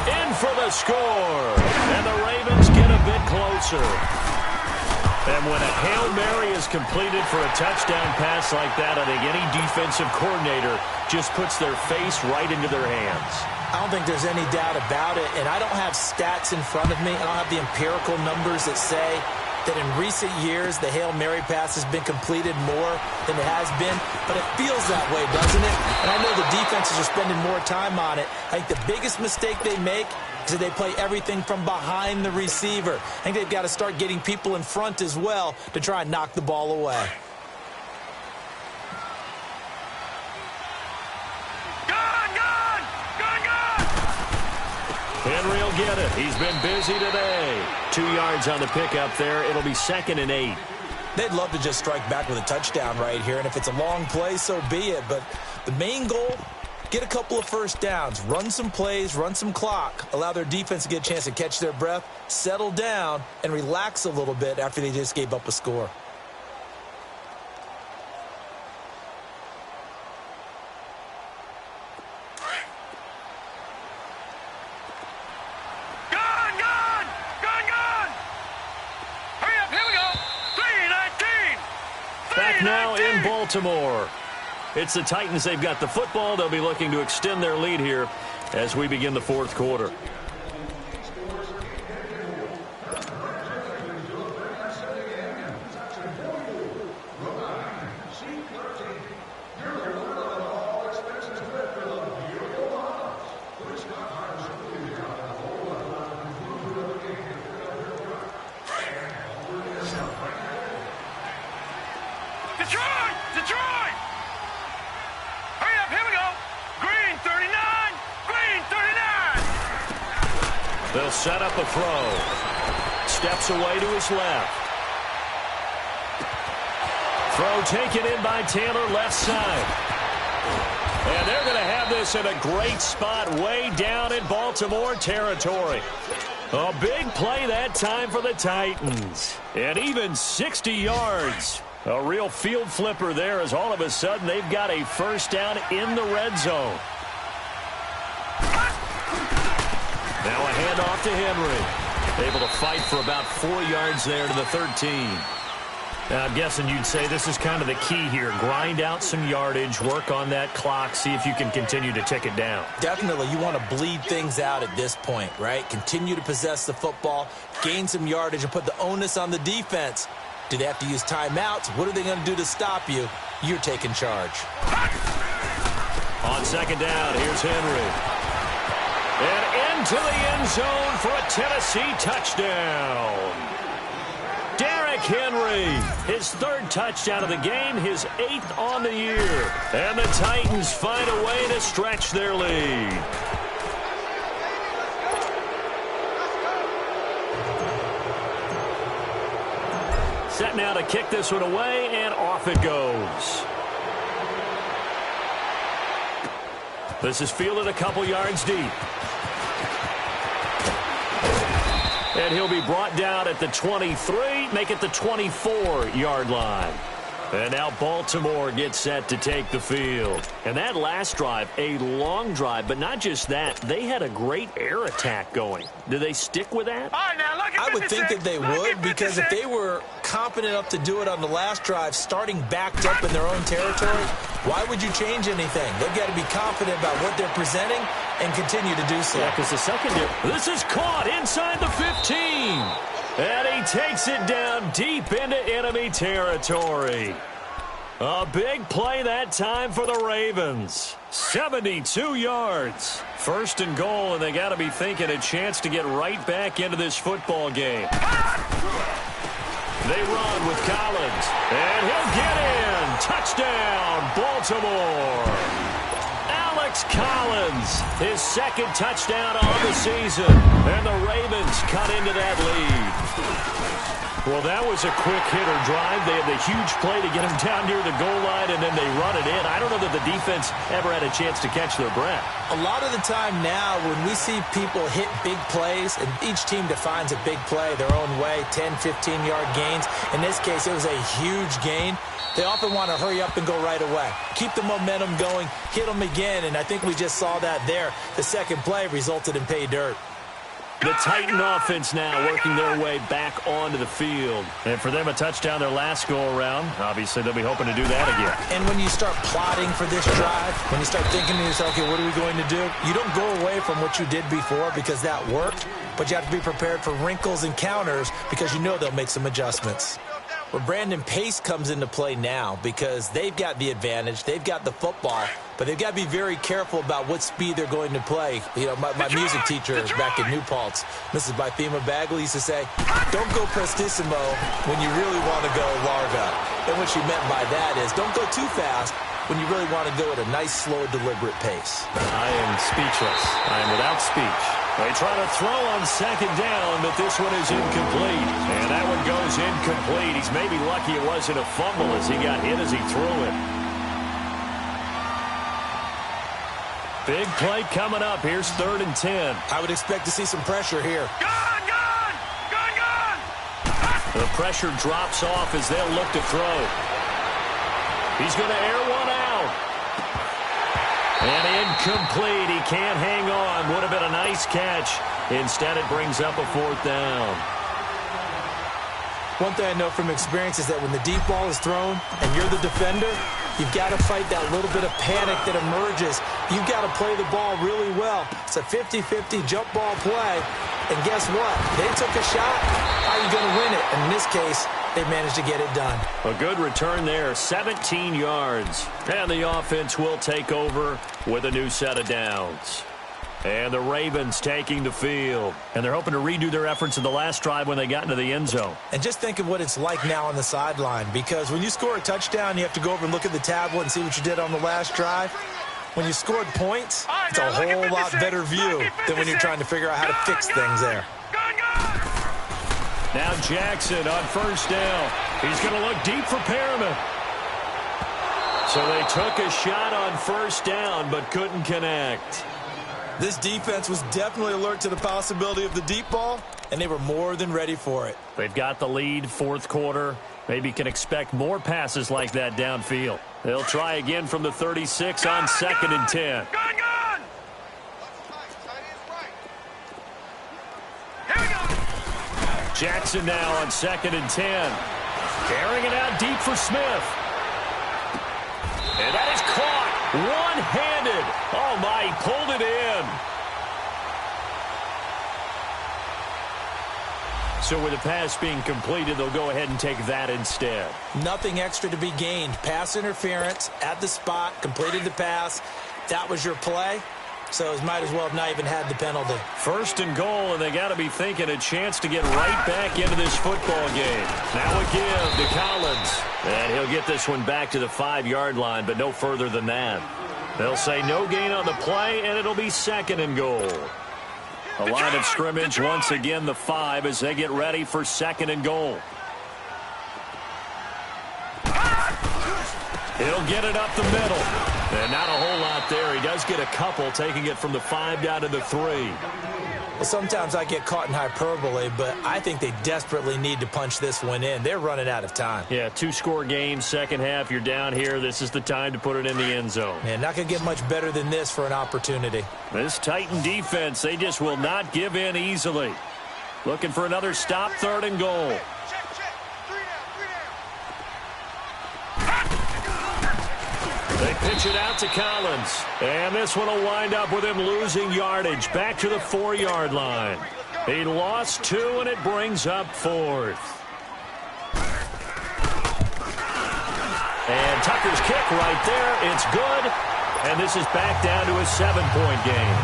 In for the score. And the Ravens get a bit closer. And when a Hail Mary is completed for a touchdown pass like that, I think any defensive coordinator just puts their face right into their hands. I don't think there's any doubt about it, and I don't have stats in front of me. I don't have the empirical numbers that say that in recent years the Hail Mary pass has been completed more than it has been, but it feels that way, doesn't it? And I know the defenses are spending more time on it. I think the biggest mistake they make is that they play everything from behind the receiver. I think they've got to start getting people in front as well to try and knock the ball away. Henry will get it. He's been busy today. 2 yards on the pickup there. It'll be 2nd and 8. They'd love to just strike back with a touchdown right here, and if it's a long play, so be it. But the main goal, get a couple of first downs, run some plays, run some clock, allow their defense to get a chance to catch their breath, settle down, and relax a little bit after they just gave up a score. Back now in Baltimore. It's the Titans. They've got the football. They'll be looking to extend their lead here as we begin the 4th quarter. Detroit! Hurry up, here we go. Green 39, Green 39. They'll set up a throw. Steps away to his left. Throw taken in by Taylor, left side. And they're going to have this in a great spot way down in Baltimore territory. A big play that time for the Titans. And even 60 yards. A real field flipper there as all of a sudden they've got a first down in the red zone. Now a handoff to Henry. Able to fight for about 4 yards there to the 13. Now I'm guessing you'd say this is kind of the key here. Grind out some yardage, work on that clock, see if you can continue to tick it down. Definitely. You want to bleed things out at this point, right? Continue to possess the football, gain some yardage, and put the onus on the defense. Do they have to use timeouts? What are they going to do to stop you? You're taking charge. On second down, here's Henry. And into the end zone for a Tennessee touchdown. Derrick Henry, his 3rd touchdown of the game, his 8th on the year. And the Titans find a way to stretch their lead. Set now to kick this one away, and off it goes. This is fielded a couple yards deep. And he'll be brought down at the 23, make it the 24-yard line. And now Baltimore gets set to take the field. And that last drive, a long drive, but not just that. They had a great air attack going. Do they stick with that? All right, now look at I would think that they would, because if they were competent enough to do it on the last drive, starting backed up in their own territory, why would you change anything? They've got to be confident about what they're presenting and continue to do so. Yeah, because the secondary, this is caught inside the 15. And he takes it down deep into enemy territory. A big play that time for the Ravens. 72 yards. 1st and goal, and they got to be thinking a chance to get right back into this football game. They run with Collins, and he'll get in. Touchdown, Baltimore. Alex Collins, his second touchdown on the season, and the Ravens cut into that lead. Well, that was a quick hitter drive. They had the huge play to get him down near the goal line, and then they run it in. I don't know that the defense ever had a chance to catch their breath. A lot of the time now when we see people hit big plays, and each team defines a big play their own way, 10, 15-yard gains. In this case, it was a huge gain. They often want to hurry up and go right away. Keep the momentum going, hit them again, and I think we just saw that there. The second play resulted in pay dirt. The Titan offense now working their way back onto the field. And for them, a touchdown their last go-around. Obviously, they'll be hoping to do that again. And when you start plotting for this drive, when you start thinking to yourself, okay, what are we going to do? You don't go away from what you did before because that worked, but you have to be prepared for wrinkles and counters because you know they'll make some adjustments. Well, Brandon, pace comes into play now because they've got the advantage. They've got the football, but they've got to be very careful about what speed they're going to play. You know, my music teacher back in New Paltz, Mrs. Bythema Bagley, used to say, don't go prestissimo when you really want to go largo. And what she meant by that is don't go too fast when you really want to go at a nice, slow, deliberate pace. I am speechless. I am without speech. They try to throw on second down, but this one is incomplete. And that one goes incomplete. He's maybe lucky it wasn't a fumble as he got hit as he threw it. Big play coming up. Here's 3rd and 10. I would expect to see some pressure here. Gun! The pressure drops off as they'll look to throw. He's going to air one out. And incomplete. He can't hang on. Would have been a nice catch. Instead, it brings up a 4th down. One thing I know from experience is that when the deep ball is thrown and you're the defender, you've got to fight that little bit of panic that emerges. You've got to play the ball really well. It's a 50-50 jump ball play. And guess what? They took a shot. How are you going to win it? And in this case, they managed to get it done. A good return there, 17 yards. And the offense will take over with a new set of downs. And the Ravens taking the field. And they're hoping to redo their efforts in the last drive when they got into the end zone. And just think of what it's like now on the sideline. Because when you score a touchdown, you have to go over and look at the tablet and see what you did on the last drive. When you scored points, it's a whole lot better view than when you're trying to figure out how to fix things there. Now Jackson on 1st down. He's going to look deep for Perriman. So they took a shot on 1st down but couldn't connect. This defense was definitely alert to the possibility of the deep ball, and they were more than ready for it. They've got the lead, 4th quarter. Maybe can expect more passes like that downfield. They'll try again from the 36 on 2nd and 10. Jackson now on 2nd and 10. Carrying it out deep for Smith. And that is caught one-handed. Oh, my, he pulled it in. So with the pass being completed, they'll go ahead and take that instead. Nothing extra to be gained. Pass interference at the spot, completed the pass. That was your play. So he might as well have not even had the penalty. 1st and goal, and they got to be thinking a chance to get right back into this football game. Now a give to Collins. And he'll get this one back to the 5-yard line, but no further than that. They'll say no gain on the play, and it'll be 2nd and goal. A line of scrimmage once again the 5 as they get ready for 2nd and goal. He'll get it up the middle. And not a whole lot there. He does get a couple, taking it from the 5 down to the 3. Well, sometimes I get caught in hyperbole, but I think they desperately need to punch this one in. They're running out of time. Yeah, 2-score game, second half. You're down here. This is the time to put it in the end zone. Man, not going to get much better than this for an opportunity. This Titan defense, they just will not give in easily. Looking for another stop, 3rd and goal. They pitch it out to Collins. And this one will wind up with him losing yardage back to the 4-yard line. He lost 2, and it brings up 4th. And Tucker's kick right there. It's good. And this is back down to a 7-point game.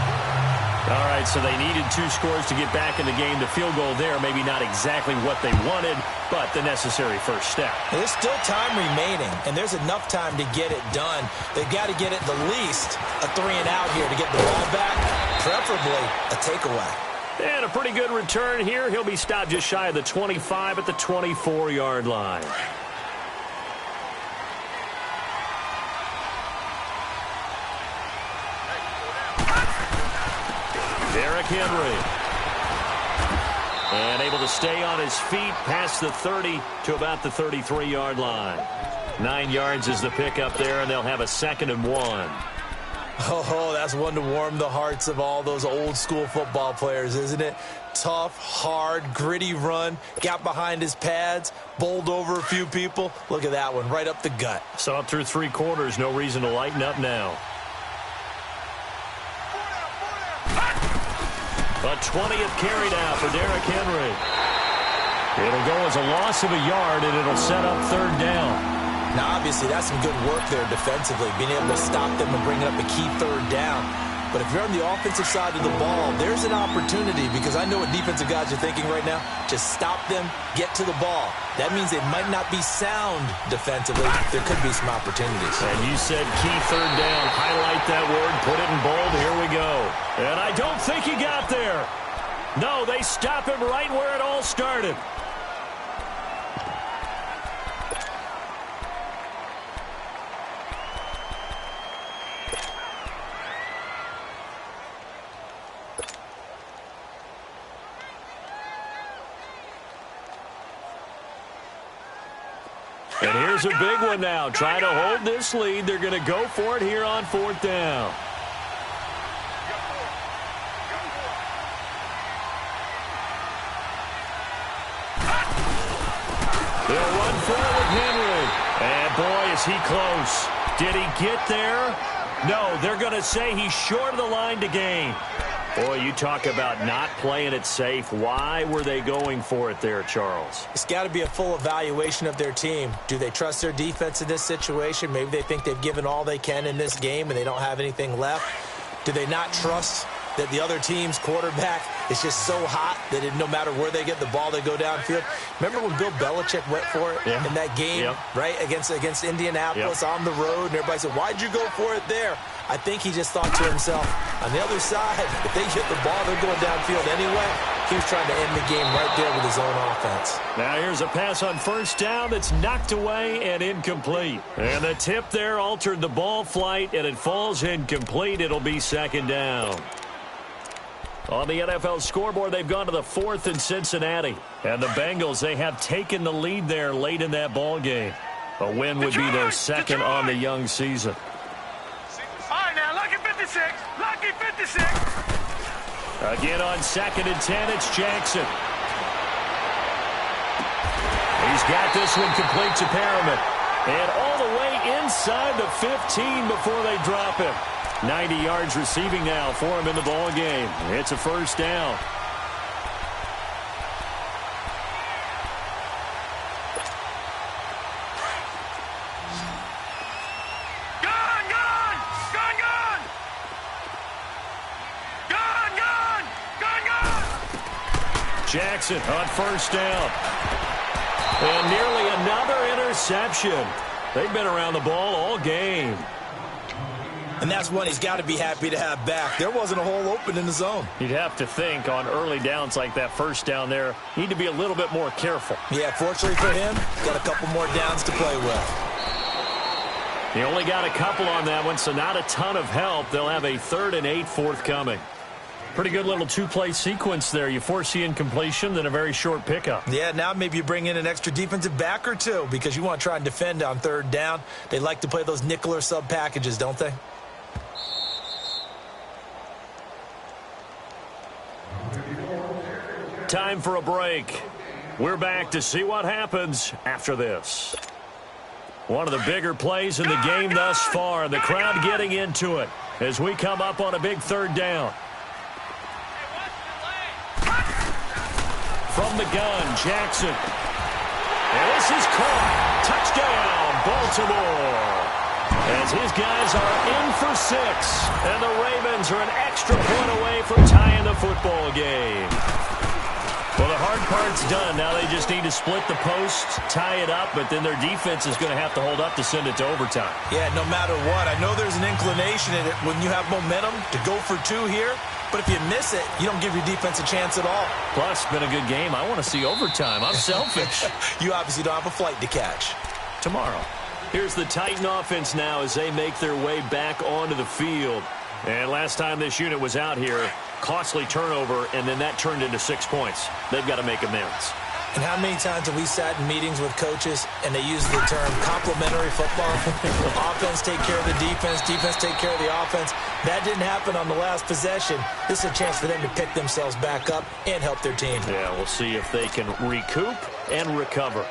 All right, so they needed 2 scores to get back in the game. The field goal there, maybe not exactly what they wanted, but the necessary first step. There's still time remaining, and there's enough time to get it done. They've got to get it the least a 3-and-out here to get the ball back, preferably a takeaway. And a pretty good return here. He'll be stopped just shy of the 25 at the 24-yard line. Derrick Henry. And able to stay on his feet past the 30 to about the 33-yard line. 9 yards is the pickup there, and they'll have a 2nd and 1. Oh, that's one to warm the hearts of all those old-school football players, isn't it? Tough, hard, gritty run, got behind his pads, bowled over a few people. Look at that one, right up the gut. So up through 3 quarters, no reason to lighten up now. A 20th carry now for Derrick Henry. It'll go as a loss of a yard, and it'll set up 3rd down. Now, obviously, that's some good work there defensively, being able to stop them and bring up a key 3rd down. But if you're on the offensive side of the ball, there's an opportunity, because I know what defensive guys are thinking right now. Just stop them, get to the ball. That means they might not be sound defensively. There could be some opportunities. And you said key 3rd down. Highlight that word, put it in bold. Here we go. And I don't think he got there. No, they stop him right where it all started. And here's a big one now. Trying to hold this lead. They're going to go for it here on 4th down. They'll run for it with Henry. And boy, is he close. Did he get there? No, they're going to say he's short of the line to gain. Boy, you talk about not playing it safe. Why were they going for it there, Charles? It's got to be a full evaluation of their team. Do they trust their defense in this situation? Maybe they think they've given all they can in this game and they don't have anything left. Do they not trust that the other team's quarterback is just so hot that no matter where they get the ball, they go downfield? Remember when Bill Belichick went for it in that game, right, against Indianapolis on the road, and everybody said, why'd you go for it there? I think he just thought to himself, on the other side, if they hit the ball, they're going downfield anyway. He was trying to end the game right there with his own offense. Now here's a pass on 1st down that's knocked away and incomplete. And the tip there altered the ball flight, and it falls incomplete. It'll be 2nd down. On the NFL scoreboard, they've gone to the 4th in Cincinnati. And the Bengals, they have taken the lead there late in that ball game. A win would be their 2nd on the young season. All right, now, lucky 56. Lucky 56. Again on 2nd and 10, it's Jackson. He's got this one complete to Perriman. And all the way inside the 15 before they drop him. 90 yards receiving now for him in the ball game. It's a 1st down. Jackson on 1st down. And nearly another interception. They've been around the ball all game. And that's one he's got to be happy to have back. There wasn't a hole open in the zone. You'd have to think on early downs like that 1st down there, need to be a little bit more careful. Yeah, fortunately for him, got a couple more downs to play with. He only got a couple on that one, so not a ton of help. They'll have a 3rd and 8 forthcoming. Pretty good little 2-play sequence there. You force the incompletion, then a very short pickup. Yeah, now maybe you bring in an extra defensive back or two because you want to try and defend on 3rd down. They like to play those nickel or sub packages, don't they? Time for a break. We're back to see what happens after this. One of the bigger plays in the game thus far, and the crowd getting into it as we come up on a big 3rd down. From the gun, Jackson. And this is caught. Touchdown, Baltimore. As his guys are in for 6. And the Ravens are an extra point away from tying the football game. Well, the hard part's done. Now they just need to split the post, tie it up, but then their defense is going to have to hold up to send it to overtime. Yeah, no matter what. I know there's an inclination in it when you have momentum to go for 2 here, but if you miss it, you don't give your defense a chance at all. Plus, been a good game. I want to see overtime. I'm selfish. You obviously don't have a flight to catch. Tomorrow. Here's the Titan offense now as they make their way back onto the field. And last time this unit was out here, costly turnover, and then that turned into 6 points. They've got to make amends. And how many times have we sat in meetings with coaches and they use the term complementary football? Offense take care of the defense, defense take care of the offense. That didn't happen on the last possession. This is a chance for them to pick themselves back up and help their team. Yeah, we'll see if they can recoup and recover.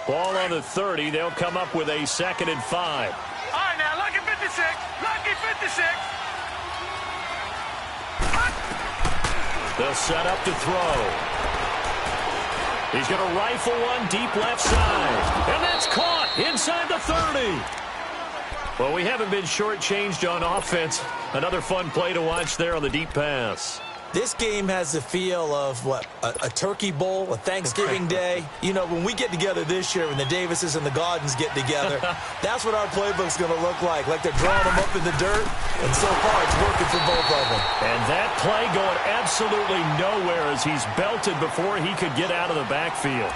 Ball on the 30. They'll come up with a 2nd and 5. All right, now, lucky 56. Lucky 56. They'll set up to throw. He's going to rifle one deep left side. And that's caught inside the 30. Well, we haven't been shortchanged on offense. Another fun play to watch there on the deep pass. This game has the feel of, what, a turkey bowl, a Thanksgiving day. You know, when we get together this year, when the Davises and the Gaudens get together, that's what our playbook's going to look like they're drawing them up in the dirt, and so far it's working for both of them. And that play going absolutely nowhere as he's belted before he could get out of the backfield.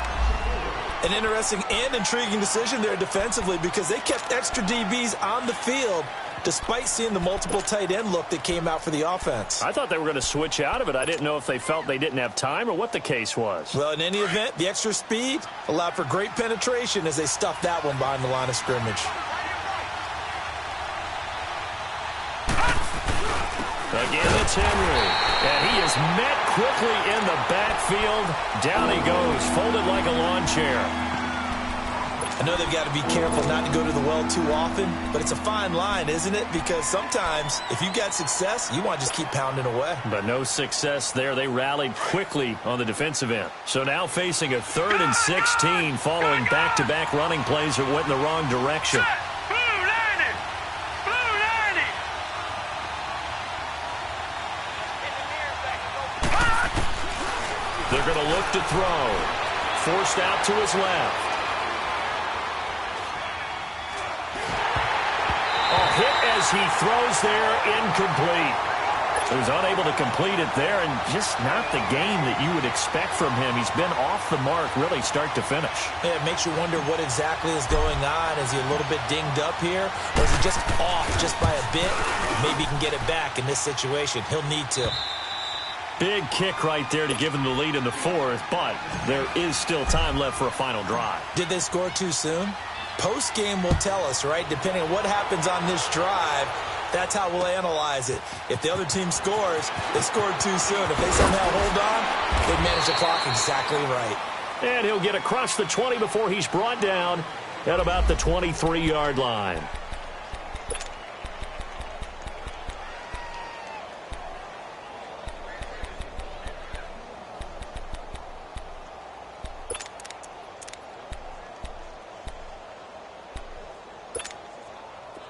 An interesting and intriguing decision there defensively because they kept extra DBs on the field despite seeing the multiple tight end look that came out for the offense. I thought they were going to switch out of it. I didn't know if they felt they didn't have time or what the case was. Well, in any event, the extra speed allowed for great penetration as they stuffed that one behind the line of scrimmage. Again, it's Henry. And he is met quickly in the backfield. Down he goes, folded like a lawn chair. I know they've got to be careful not to go to the well too often, but it's a fine line, isn't it? Because sometimes, if you got success, you want to just keep pounding away. But no success there. They rallied quickly on the defensive end. So now facing a 3rd and 16 following back-to-back running plays that went in the wrong direction. They're going to look to throw. Forced out to his left. Hit as he throws there, incomplete. He was unable to complete it there, and just not the game that you would expect from him. He's been off the mark, really, start to finish. Yeah, it makes you wonder what exactly is going on. Is he a little bit dinged up here, or is he just off just by a bit? Maybe he can get it back in this situation. He'll need to. Big kick right there to give him the lead in the 4th, but there is still time left for a final drive. Did they score too soon? Post-game will tell us, right? Depending on what happens on this drive, that's how we'll analyze it. If the other team scores, they scored too soon. If they somehow hold on, they manage the clock exactly right. And he'll get across the 20 before he's brought down at about the 23-yard line.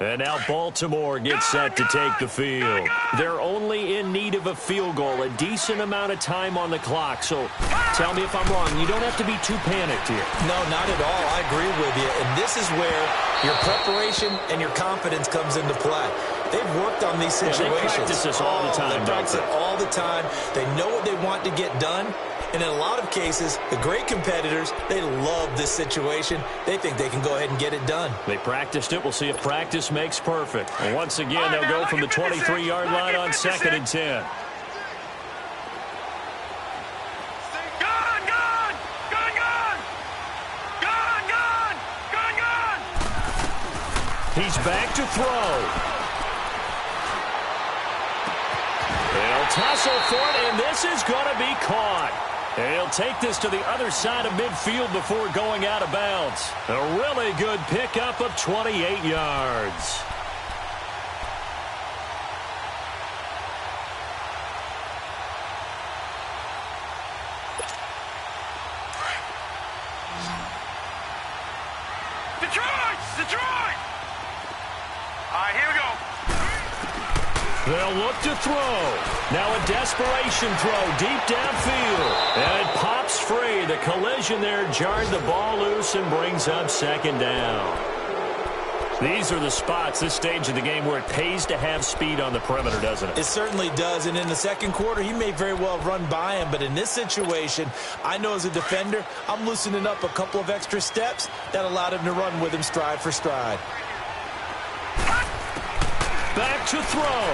And now Baltimore gets set to take the field. They're only in need of a field goal, a decent amount of time on the clock. So tell me if I'm wrong. You don't have to be too panicked here. No, not at all. I agree with you. And this is where your preparation and your confidence comes into play. They've worked on these situations. Yeah, they practice this all the time. They practice it all the time. They know what they want to get done. And in a lot of cases, the great competitors, they love this situation. They think they can go ahead and get it done. They practiced it. We'll see if practice makes perfect. And once again, they'll go from the 23-yard line on 2nd and 10. He's back to throw. They'll tussle for it, and this is going to be caught. And he'll take this to the other side of midfield before going out of bounds. A really good pickup of 28 yards. Detroit! right, here we go. They'll look to throw. Now a desperation throw deep downfield. And it pops free. The collision there jarred the ball loose and brings up second down. These are the spots, this stage of the game, where it pays to have speed on the perimeter, doesn't it? It certainly does, and in the second quarter, he may very well run by him, but in this situation, I know as a defender, I'm loosening up a couple of extra steps that allowed him to run with him stride for stride. Back to throw.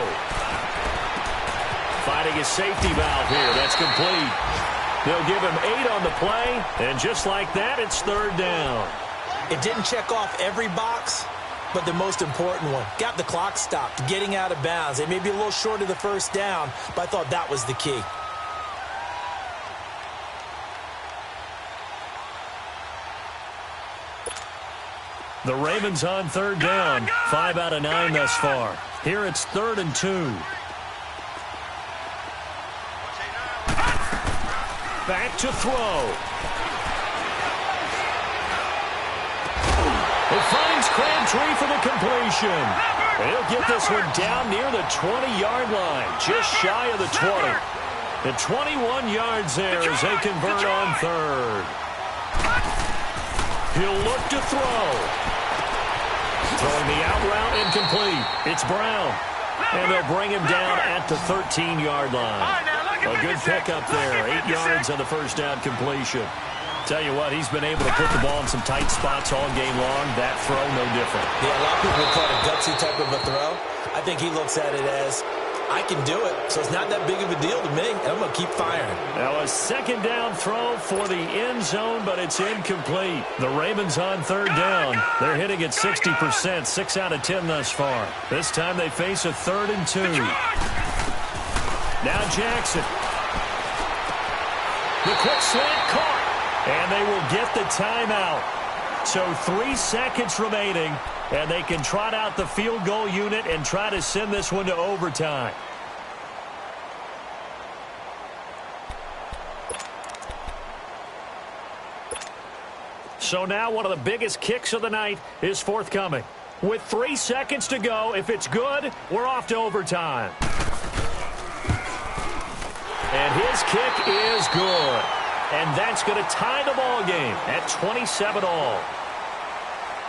Finding a safety valve here. That's complete. They'll give him 8 on the play, and just like that, it's third down. It didn't check off every box, but the most important one. Got the clock stopped, getting out of bounds. They may be a little short of the first down, but I thought that was the key. The Ravens on third down. 5 out of 9 thus far. Here it's 3rd and 2. Back to throw. It finds Crabtree for the completion. He'll get this one down near the 20-yard line, just shy of the 20. The 21 yards there as they convert on third. He'll look to throw. Throwing the out route incomplete. It's Brown. And they'll bring him down at the 13-yard line. A good pickup there. 8 yards on the first down completion. Tell you what, he's been able to put the ball in some tight spots all game long. That throw, no different. Yeah, a lot of people would call it a gutsy type of a throw. I think he looks at it as, I can do it, so it's not that big of a deal to me, and I'm going to keep firing. Now a second down throw for the end zone, but it's incomplete. The Ravens on third down. They're hitting at 60%, 6 out of 10 thus far. This time they face a 3rd and 2. Now Jackson. The quick slant caught. And they will get the timeout. So 3 seconds remaining, and they can trot out the field goal unit and try to send this one to overtime. So now one of the biggest kicks of the night is forthcoming. With 3 seconds to go, if it's good, we're off to overtime. And his kick is good. And that's going to tie the ball game at 27-all.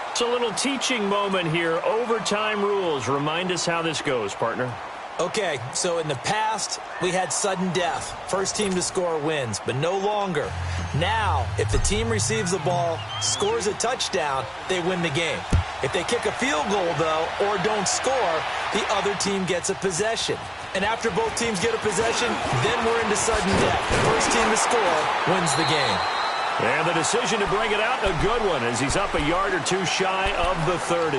It's a little teaching moment here. Overtime rules. Remind us how this goes, partner. Okay, so in the past, we had sudden death. First team to score wins, but no longer. Now, if the team receives the ball, scores a touchdown, they win the game. If they kick a field goal, though, or don't score, the other team gets a possession. And after both teams get a possession, then we're into sudden death. First team to score wins the game. And the decision to bring it out, a good one, as he's up a yard or two shy of the 30.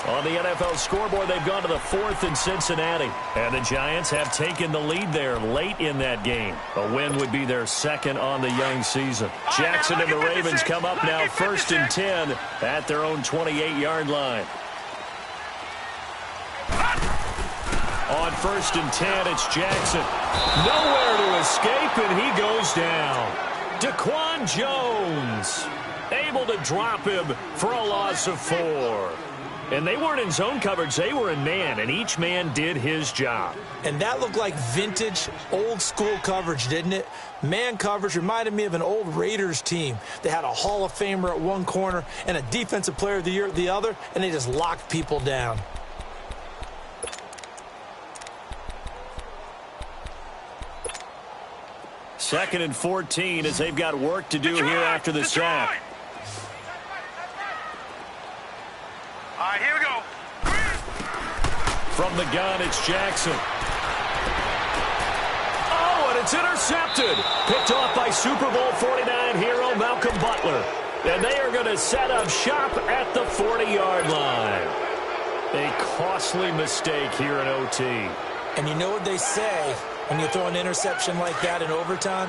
On the NFL scoreboard, they've gone to the 4th in Cincinnati. And the Giants have taken the lead there late in that game. A win would be their 2nd on the young season. Jackson and the Ravens come up now 1st and 10 at their own 28-yard line. On 1st and 10, it's Jackson. Nowhere to escape, and he goes down. Daquan Jones able to drop him for a loss of 4. And they weren't in zone coverage. They were in man, and each man did his job. And that looked like vintage, old-school coverage, didn't it? Man coverage reminded me of an old Raiders team. They had a Hall of Famer at one corner and a Defensive Player of the Year at the other, and they just locked people down. Second and 14 as they've got work to do here after the sack. All right, here we go. From the gun, it's Jackson. Oh, and it's intercepted. Picked off by Super Bowl 49 hero Malcolm Butler. And they are going to set up shop at the 40-yard line. A costly mistake here in OT. And you know what they say, when you throw an interception like that in overtime,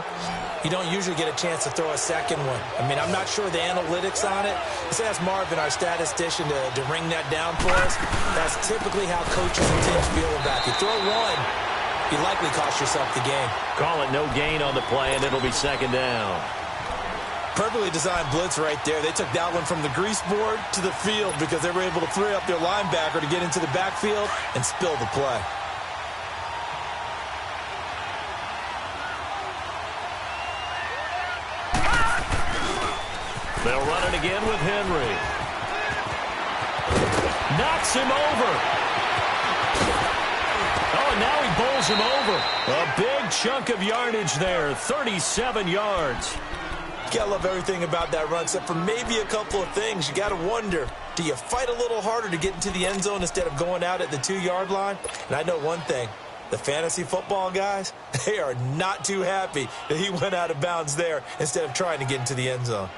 you don't usually get a chance to throw a second one. I mean, I'm not sure the analytics on it. Let's ask Marvin, our statistician, to ring that down for us. That's typically how coaches and teams feel about it. You throw one, you likely cost yourself the game. Call it no gain on the play, and it'll be second down. Perfectly designed blitz right there. They took that one from the grease board to the field because they were able to free up their linebacker to get into the backfield and spill the play. They'll run it again with Henry. Knocks him over. Oh, and now he bowls him over. A big chunk of yardage there, 37 yards. You gotta love everything about that run, except for maybe a couple of things. You gotta wonder, do you fight a little harder to get into the end zone instead of going out at the 2-yard line? And I know one thing, the fantasy football guys, they are not too happy that he went out of bounds there instead of trying to get into the end zone.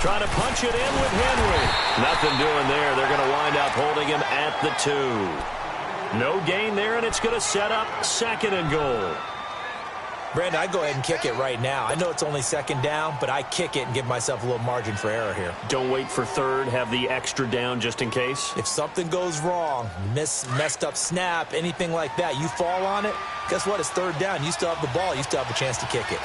Trying to punch it in with Henry. Nothing doing there. They're going to wind up holding him at the 2. No gain there, and it's going to set up 2nd and goal. Brandon, I'd go ahead and kick it right now. I know it's only 2nd down, but I kick it and give myself a little margin for error here. Don't wait for 3rd. Have the extra down just in case. If something goes wrong, messed up snap, anything like that, you fall on it, guess what? It's 3rd down. You still have the ball. You still have a chance to kick it.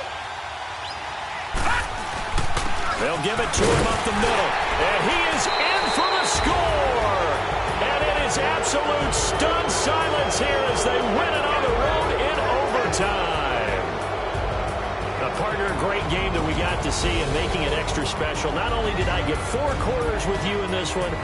They'll give it to him up the middle. And he is in for the score. And it is absolute stunned silence here as they win it on the road in overtime. A partner, great game that we got to see and making it extra special. Not only did I get 4 quarters with you in this one,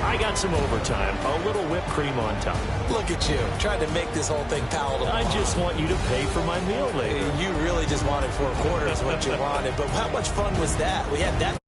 I got some overtime, a little whipped cream on top. Look at you, trying to make this whole thing palatable. I just want you to pay for my meal later. You really just wanted 4 quarters what you wanted, but how much fun was that? We had that.